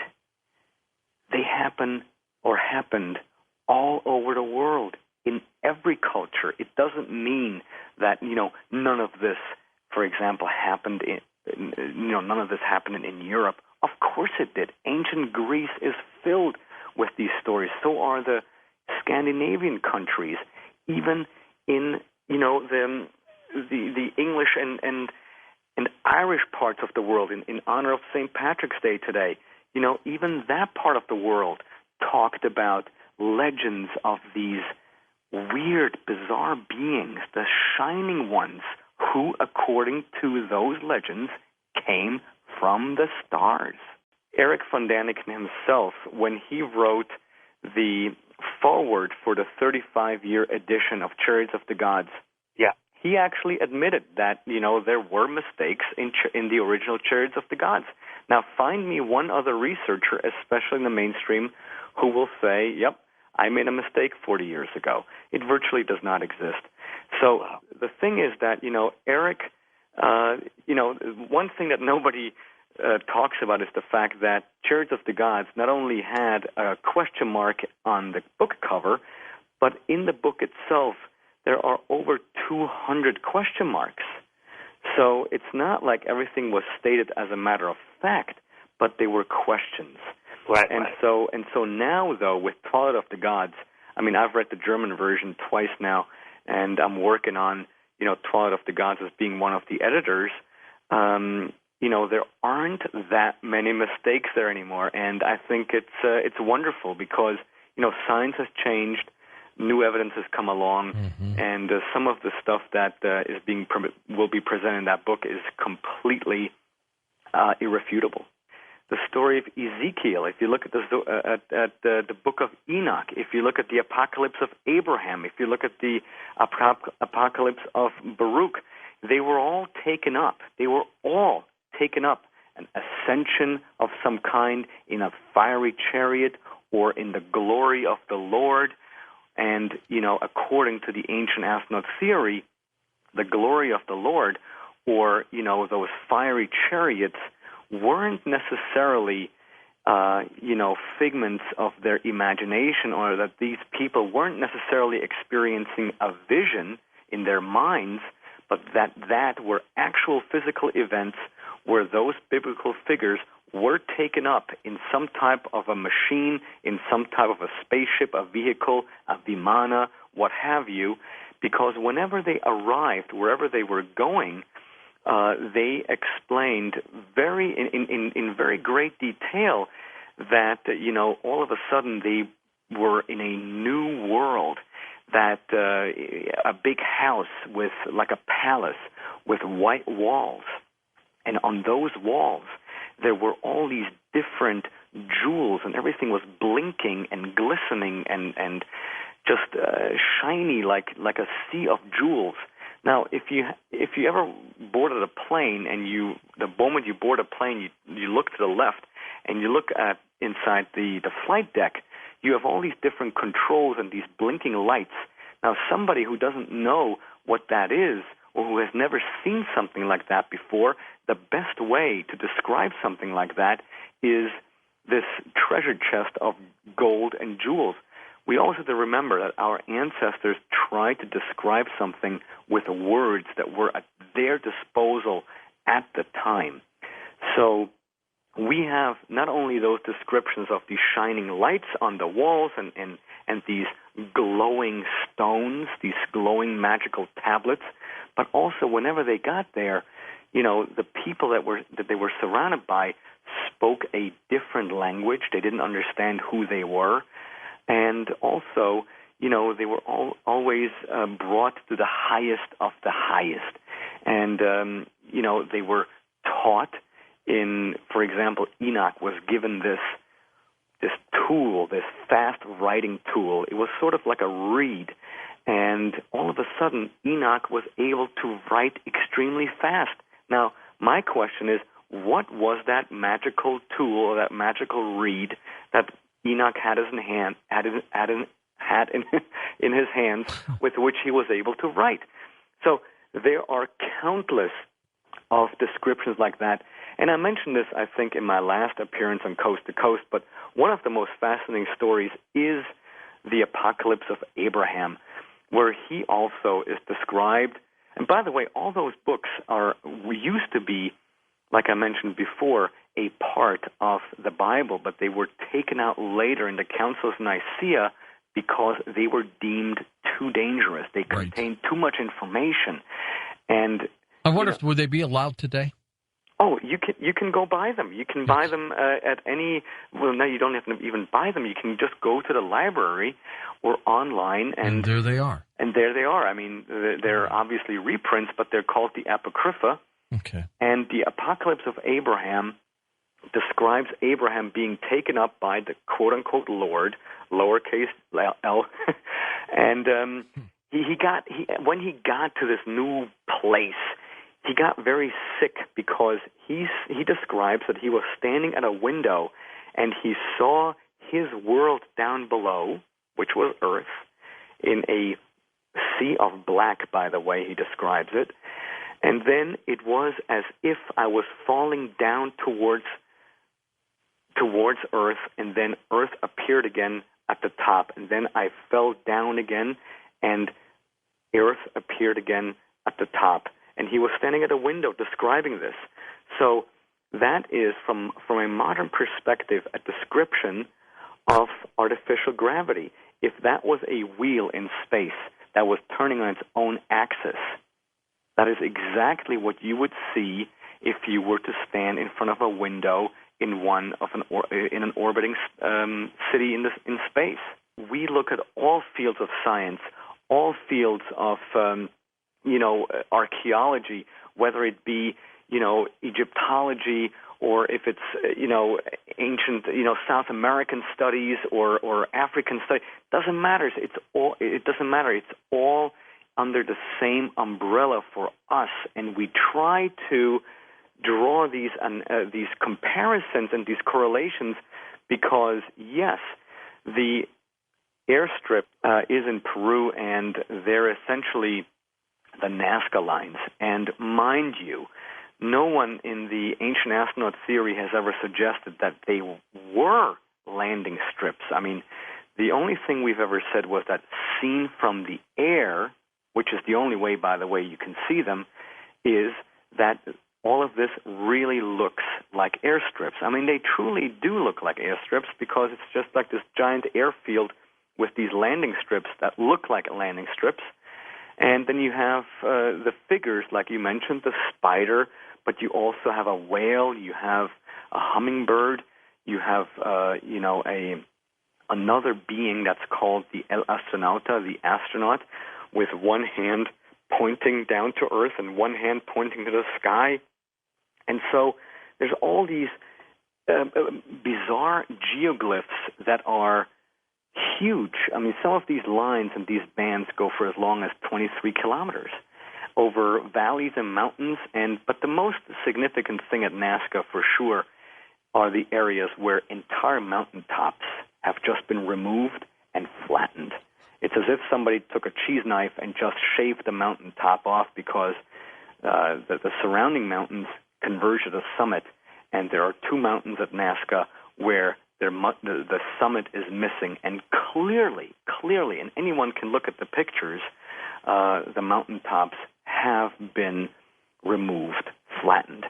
they happen or happened all over the world, in every culture. It doesn't mean that, none of this, for example, happened none of this happened in Europe. Of course it did. Ancient Greece is filled with these stories. So are the Scandinavian countries. Even in the English and Irish parts of the world in honor of St. Patrick's Day today. Even that part of the world talked about legends of these weird, bizarre beings, the shining ones, who, according to those legends, came from the stars. Eric von Daniken himself, when he wrote the foreword for the 35-year edition of Chariots of the Gods, he actually admitted that, there were mistakes in the original Chariots of the Gods. Now, find me one other researcher, especially in the mainstream, who will say, yep, I made a mistake 40 years ago. It virtually does not exist. So the thing is that, Eric, one thing that nobody talks about is the fact that Chariots of the Gods not only had a question mark on the book cover, but in the book itself, there are over 200 question marks. So it's not like everything was stated as a matter of fact, but they were questions. Right. So now, though, with Twilight of the Gods, I mean, I've read the German version twice now, and I'm working on, Twilight of the Gods as being one of the editors. There aren't that many mistakes there anymore, and I think it's wonderful because, science has changed. New evidence has come along, and some of the stuff that will be presented in that book is completely irrefutable. The story of Ezekiel, if you look at the book of Enoch, if you look at the Apocalypse of Abraham, if you look at the Apocalypse of Baruch, they were all taken up. They were all taken up, an ascension of some kind in a fiery chariot or in the glory of the Lord. And, according to the ancient astronaut theory, the glory of the Lord or, those fiery chariots weren't necessarily, figments of their imagination, or that these people weren't necessarily experiencing a vision in their minds, but that were actual physical events where those biblical figures were taken up in some type of a machine, in some type of a spaceship, a vehicle, a vimana, what have you, because whenever they arrived, wherever they were going, they explained in very great detail that, all of a sudden they were in a new world, that a big house with, like a palace, with white walls. And on those walls, there were all these different jewels, and everything was blinking and glistening and just shiny like a sea of jewels. Now, if you ever boarded a plane, and the moment you board a plane, you look to the left and you look at inside the flight deck, you have all these different controls and these blinking lights. Now, somebody who doesn't know what that is, or who has never seen something like that before, the best way to describe something like that is this treasure chest of gold and jewels. We also have to remember that our ancestors tried to describe something with words that were at their disposal at the time. So we have not only those descriptions of these shining lights on the walls and these glowing stones, these glowing magical tablets, but also whenever they got there, the people that they were surrounded by spoke a different language. They didn't understand who they were. And also, they were always brought to the highest of the highest. And, they were taught for example, Enoch was given this tool, this fast writing tool. It was sort of like a reed. And all of a sudden, Enoch was able to write extremely fast. Now, my question is, what was that magical tool or that magical reed that Enoch had in his hands with which he was able to write? So there are countless of descriptions like that. And I mentioned this, I think, in my last appearance on Coast to Coast, but one of the most fascinating stories is the Apocalypse of Abraham, where he also is described. And by the way, all those books used to be, like I mentioned before, a part of the Bible, but they were taken out later in the Council of Nicaea because they were deemed too dangerous. They contained too much information. And I wonder if would they be allowed today? Oh, you can go buy them. You can buy them at any. Well, no, you don't have to even buy them. You can just go to the library or online, and there they are. And there they are. I mean, they're obviously reprints, but they're called the Apocrypha. Okay. And the Apocalypse of Abraham describes Abraham being taken up by the quote-unquote Lord, lowercase l, and when he got to this new place, he got very sick because he describes that he was standing at a window and he saw his world down below, which was Earth, in a sea of black, by the way he describes it. And then it was as if I was falling down towards Earth, and then Earth appeared again at the top, and then I fell down again, and Earth appeared again at the top. And he was standing at a window describing this. So that is, from a modern perspective, a description of artificial gravity. If that was a wheel in space that was turning on its own axis, that is exactly what you would see if you were to stand in front of a window in an orbiting city in space. We look at all fields of science, all fields of archaeology, whether it be Egyptology or if it's ancient South American studies or African studies. Doesn't matter. It doesn't matter. It's all under the same umbrella for us, and we try to draw these comparisons and these correlations because, yes, the airstrip is in Peru, and they're essentially the Nazca lines. And mind you, no one in the ancient astronaut theory has ever suggested that they were landing strips. I mean, the only thing we've ever said was that seen from the air, which is the only way, by the way, you can see them, is that all of this really looks like airstrips. I mean, they truly do look like airstrips because it's just like this giant airfield with these landing strips that look like landing strips. And then you have the figures, like you mentioned, the spider, but you also have a whale, you have a hummingbird, you have another being that's called the El Astronauta, the astronaut, with one hand pointing down to Earth and one hand pointing to the sky. And so there's all these bizarre geoglyphs that are huge. I mean, some of these lines and these bands go for as long as 23 kilometers over valleys and mountains. But the most significant thing at Nazca, for sure, are the areas where entire mountaintops have just been removed and flattened. It's as if somebody took a cheese knife and just shaved the mountaintop off because the surrounding mountains converge at a summit, and there are two mountains at Nazca where the summit is missing, and clearly, and anyone can look at the pictures, the mountaintops have been removed, flattened.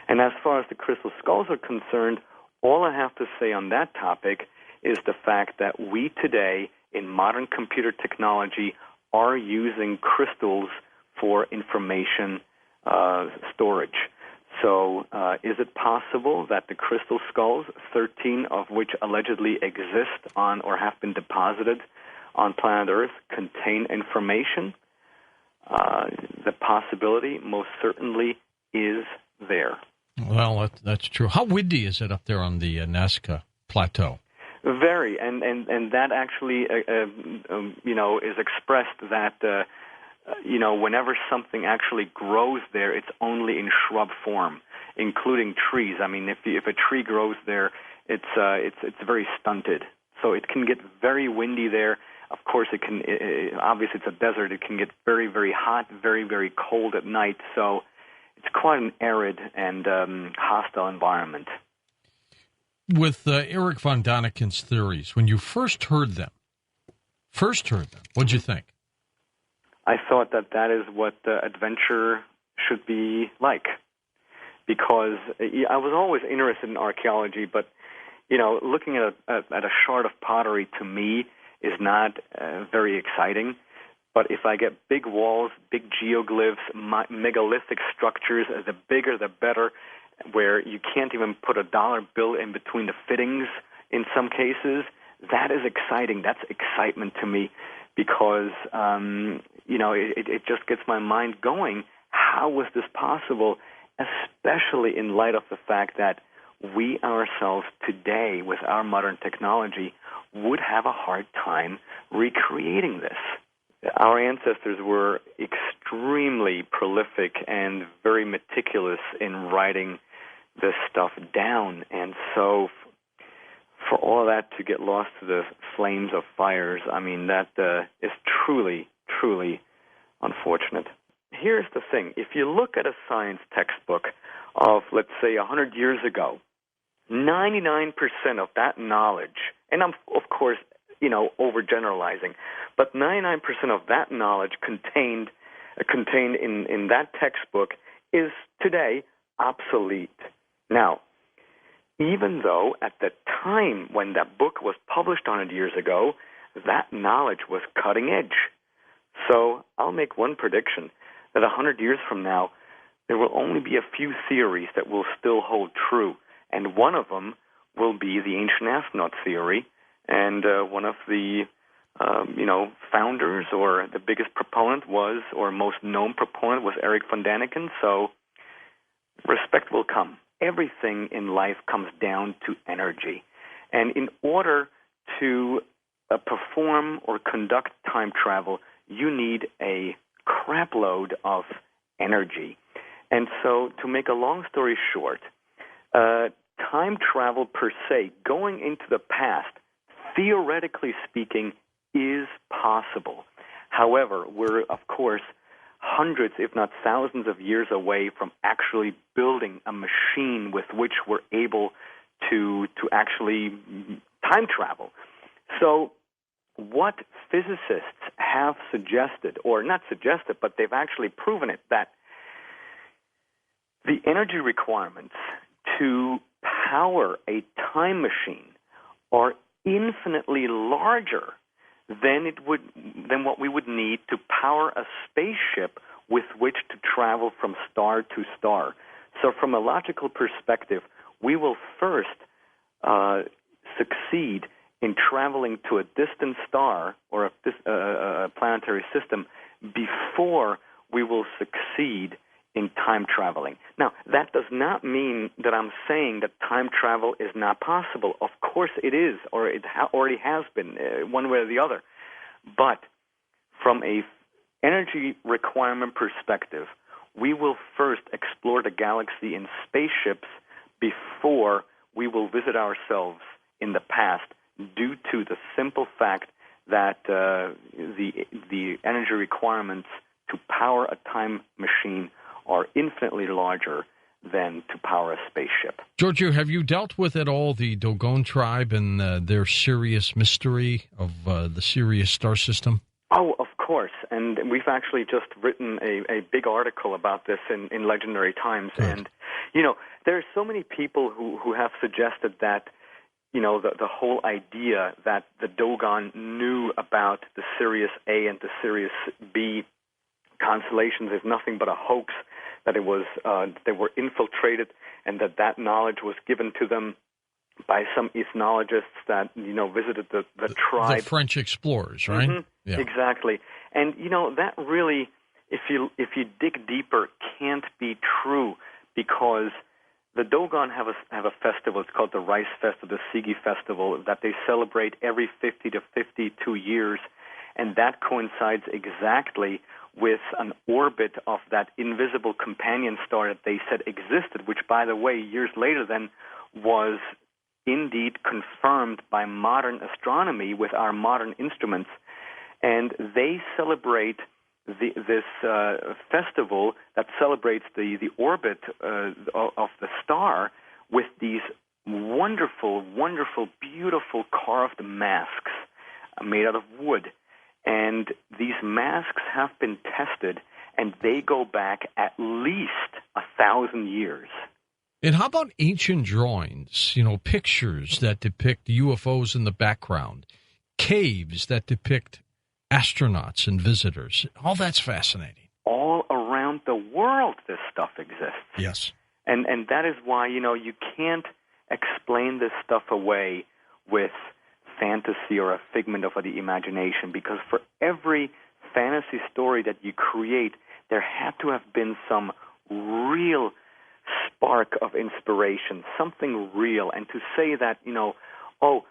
And as far as the crystal skulls are concerned, all I have to say on that topic is the fact that we today, in modern computer technology, are using crystals for information storage. So is it possible that the crystal skulls, 13 of which allegedly exist on or have been deposited on planet Earth, contain information? The possibility most certainly is there. Well, that's true. How windy is it up there on the Nazca Plateau? Very, and that actually, is expressed that, whenever something actually grows there, it's only in shrub form, including trees. I mean, if a tree grows there, it's very stunted. So it can get very windy there. Of course, obviously it's a desert. It can get very, very hot, very, very cold at night. So it's quite an arid and hostile environment. With Eric von Daniken's theories, when you first heard them, what'd you think? I thought that is what adventure should be like, because I was always interested in archaeology, but looking at a shard of pottery, to me, is not very exciting. But if I get big walls, big geoglyphs, megalithic structures, the bigger the better, where you can't even put a dollar bill in between the fittings in some cases, that is exciting. That's excitement to me because, it just gets my mind going. How was this possible, especially in light of the fact that we ourselves today, with our modern technology, would have a hard time recreating this? Our ancestors were extremely prolific and very meticulous in writing this stuff down, and so for all that to get lost to the flames of fires, I mean, that is truly, truly unfortunate. Here's the thing. If you look at a science textbook of, let's say, 100 years ago, 99% of that knowledge, and I'm, of course, overgeneralizing, but 99% of that knowledge contained in that textbook is today obsolete. Now, even though at the time when that book was published 100 years ago, that knowledge was cutting edge. So I'll make one prediction, that 100 years from now, there will only be a few theories that will still hold true, and one of them will be the ancient astronaut theory, and one of the founders or the biggest proponent was, or most known proponent was Erich von Däniken, so respect will come. Everything in life comes down to energy. And in order to perform or conduct time travel, you need a crapload of energy. And so, to make a long story short, time travel per se, going into the past, theoretically speaking, is possible. However, we're, of course, hundreds, if not thousands of years away from actually building a machine with which we're able to actually time travel. So what physicists have suggested, or not suggested, but they've actually proven it, that the energy requirements to power a time machine are infinitely larger than what we would need to power a spaceship with which to travel from star to star. So from a logical perspective, we will first succeed in traveling to a distant star or a planetary system before we will succeed in time traveling. Now, that does not mean that I'm saying that time travel is not possible. Of course it is, or it already has been, one way or the other. But from a energy requirement perspective, we will first explore the galaxy in spaceships before we will visit ourselves in the past, due to the simple fact that the energy requirements to power a time machine are infinitely larger than to power a spaceship. Giorgio, have you dealt with at all the Dogon tribe and their Sirius mystery of the Sirius star system? Oh, of course. And we've actually just written a big article about this in Legendary Times. Good. And, there are so many people who have suggested that, the whole idea that the Dogon knew about the Sirius A and the Sirius B constellations is nothing but a hoax, that it was they were infiltrated, and that knowledge was given to them by some ethnologists that visited the tribe, the French explorers, right? Mm-hmm. Yeah. Exactly. And that really, if you dig deeper, can't be true, because the Dogon have a festival. It's called the Rice Festival, the Sigi Festival, that they celebrate every 50 to 52 years, and that coincides exactly with an orbit of that invisible companion star that they said existed, which, by the way, years later then was indeed confirmed by modern astronomy with our modern instruments. And they celebrate this festival that celebrates the orbit of the star with these wonderful, wonderful, beautiful carved masks made out of wood. And these masks have been tested, and they go back at least 1,000 years. And how about ancient drawings, pictures that depict UFOs in the background? caves that depict astronauts and visitors. All that's fascinating. All around the world, this stuff exists. Yes. And that is why, you can't explain this stuff away with fantasy or a figment of the imagination, because for every fantasy story that you create, there had to have been some real spark of inspiration, something real. And to say that, all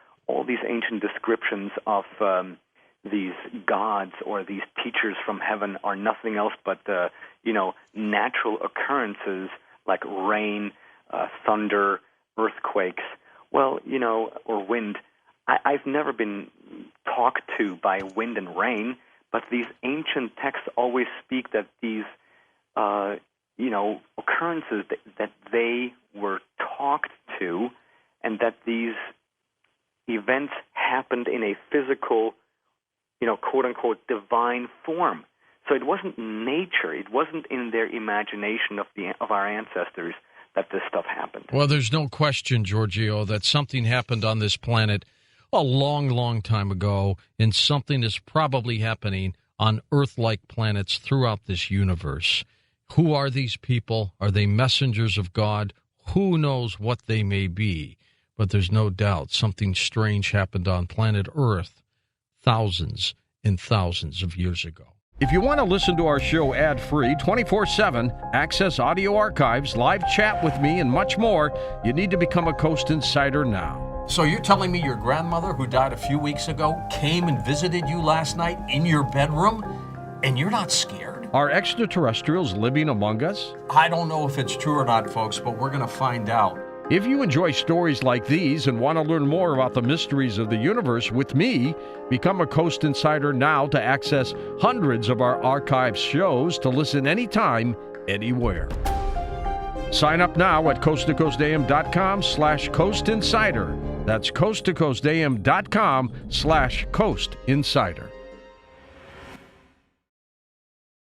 these ancient descriptions of these gods or these teachers from heaven are nothing else but, natural occurrences like rain, thunder, earthquakes, or wind. I've never been talked to by wind and rain, but these ancient texts always speak that these, occurrences that they were talked to, and that these events happened in a physical, quote-unquote, divine form. So it wasn't nature. It wasn't in their imagination of our ancestors that this stuff happened. Well, there's no question, Giorgio, that something happened on this planet a long, long time ago, and something is probably happening on Earth-like planets throughout this universe. Who are these people? Are they messengers of God? Who knows what they may be? But there's no doubt something strange happened on planet Earth thousands and thousands of years ago. If you want to listen to our show ad-free 24/7, access audio archives, live chat with me, and much more, you need to become a Coast Insider now. So you're telling me your grandmother, who died a few weeks ago, came and visited you last night in your bedroom, and you're not scared? Are extraterrestrials living among us? I don't know if it's true or not, folks, but we're going to find out. If you enjoy stories like these and want to learn more about the mysteries of the universe with me, become a Coast Insider now to access hundreds of our archived shows to listen anytime, anywhere. Sign up now at coasttocoastam.com/Coast Insider. That's coasttocoastam.com/Coast Insider.